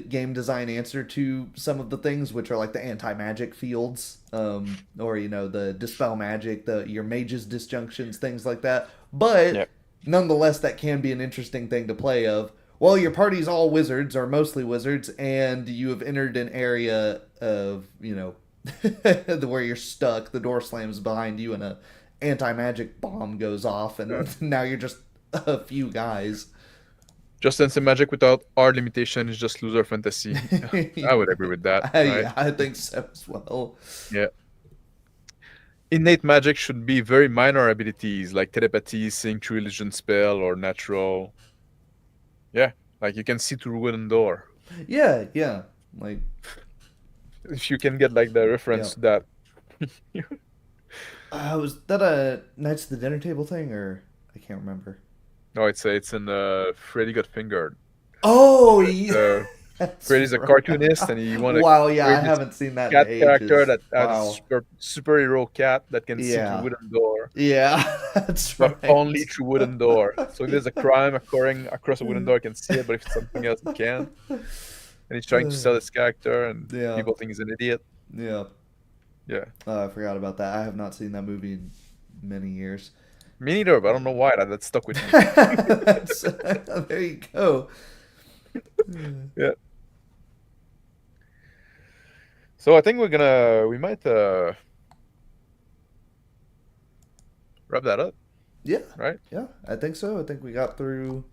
game design answer to some of the things, which are like the anti-magic fields, or the dispel magic, your mage's disjunctions, things like that. But nonetheless, that can be an interesting thing to play. Well, your party's all wizards or mostly wizards, and you have entered an area of where you're stuck. The door slams behind you, and a anti-magic bomb goes off, and now you're just a few guys. Just instant magic without hard limitation is just loser fantasy. I would agree with that. Right? Yeah, I think so as well. Yeah. Innate magic should be very minor abilities like telepathy, seeing through illusion spell, or natural. Yeah, like you can see through wooden door. Yeah, like if you can get like the reference to that. Was that a Knights of the Dinner Table thing, or I can't remember? No, it's in Freddy Got Fingered. Oh yeah. Freddy's a cartoonist, and he wanted. Wow, yeah, I haven't seen that. Cat in character that wow. has a superhero cat that can see through wooden door. Yeah, that's right. But only through wooden door. So if there's a crime occurring across a wooden door, you can see it, but if it's something else, you can't. And he's trying to sell his character, and people think he's an idiot. Yeah. Yeah. I forgot about that. I have not seen that movie in many years. Me neither, but I don't know why that stuck with me. There you go. Yeah. So I think we might wrap that up. Yeah. Right? Yeah, I think so. I think we got through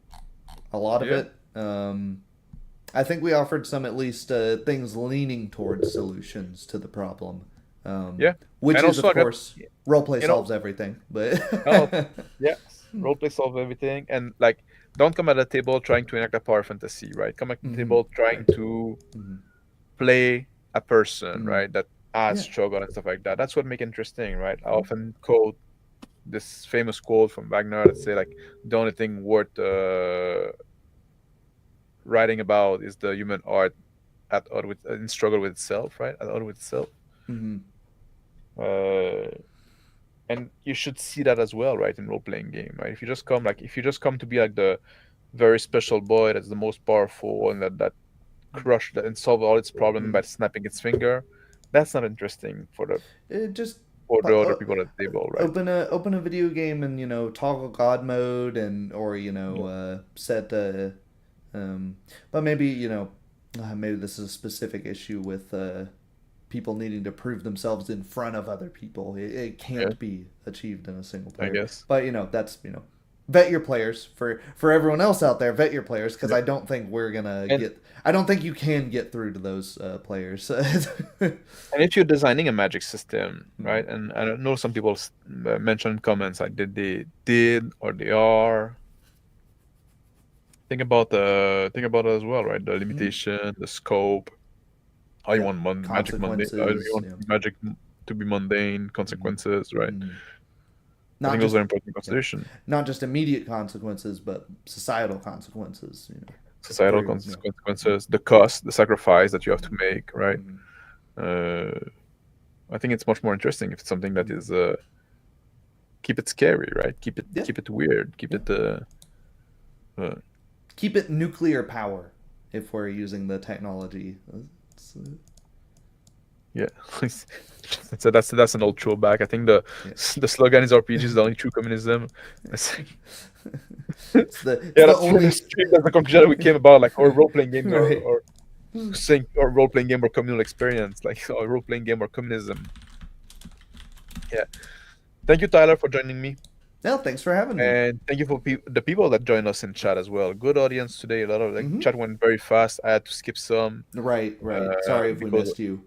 a lot of it. I think we offered some at least things leaning towards solutions to the problem. Which and is, of course, roleplay solves everything. But roleplay solves everything. And like, don't come at the table trying to enact a power fantasy, right? Come at the table trying to play a person, right? That has struggle and stuff like that. That's what makes it interesting, right? I often quote this famous quote from Wagner that say like, the only thing worth writing about is the human art at odds with in struggle with itself, right? At odds with itself. And you should see that as well, right? In role-playing game, right? If you just come to be like the very special boy that's the most powerful and that crush that and solve all its problems by snapping its finger, that's not interesting for the other people at the table, right? Open a video game and toggle God mode or set but maybe maybe this is a specific issue with people needing to prove themselves in front of other people. It can't be achieved in a single player. I guess. But that's vet your players. For everyone else out there, vet your players, because I don't think we're gonna I don't think you can get through to those players. And if you're designing a magic system, right? And I know some people mentioned in comments like they did or they are. Think about it as well, right? The limitation, the scope. How you want magic mundane? How you want magic to be mundane? Consequences, right? I think those are important considerations. Not just immediate consequences, but societal consequences. Societal consequences, the cost, the sacrifice that you have to make, right? I think it's much more interesting if it's something that is keep it scary, right? Keep it weird. Keep it nuclear power if we're using the technology. Yeah, so that's an old throwback. I think the slogan is RPG is the only true communism. That's the conclusion we came about, like, or role playing game or saying or role playing game or communal experience, like or role playing game or communism. Yeah, thank you, Tyler, for joining me. No, thanks for having me. And thank you for the people that joined us in chat as well. Good audience today. A lot of Mhm. chat went very fast. I had to skip some Right. Sorry if we because missed you.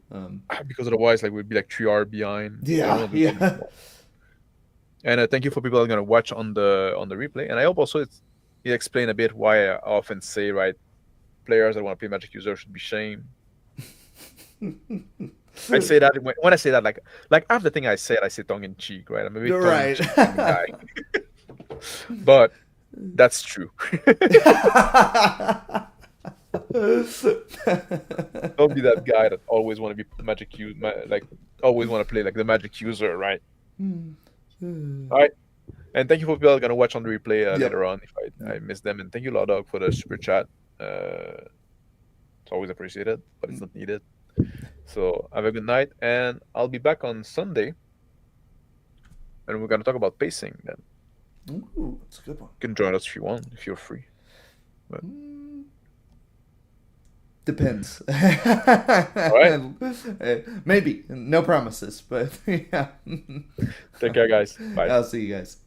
because otherwise we'd be like 3 hours behind. So I Yeah, wanted to talk yeah. more. And thank you for people that are gonna watch on the replay. And I hope also it explained a bit why I often say, right, players that want to play Magic User should be shamed. I say that when I say that, like half the thing I say tongue in cheek, right? I'm a bit tongue in Right. cheek guy, but that's true. Don't be that guy that always want to be Magic user, like always want to play like the Magic User, right? All right. And thank you for people that are gonna watch on the replay Yep. later on if I miss them. And thank you, Lodog, for the super chat. It's always appreciated, but it's not needed. So have a good night, and I'll be back on Sunday, and we're gonna talk about pacing. Then Ooh, that's a good one. you can join us if you want, if you're free. Depends. right. Maybe. No promises, but yeah. Take care, guys. Bye. I'll see you guys.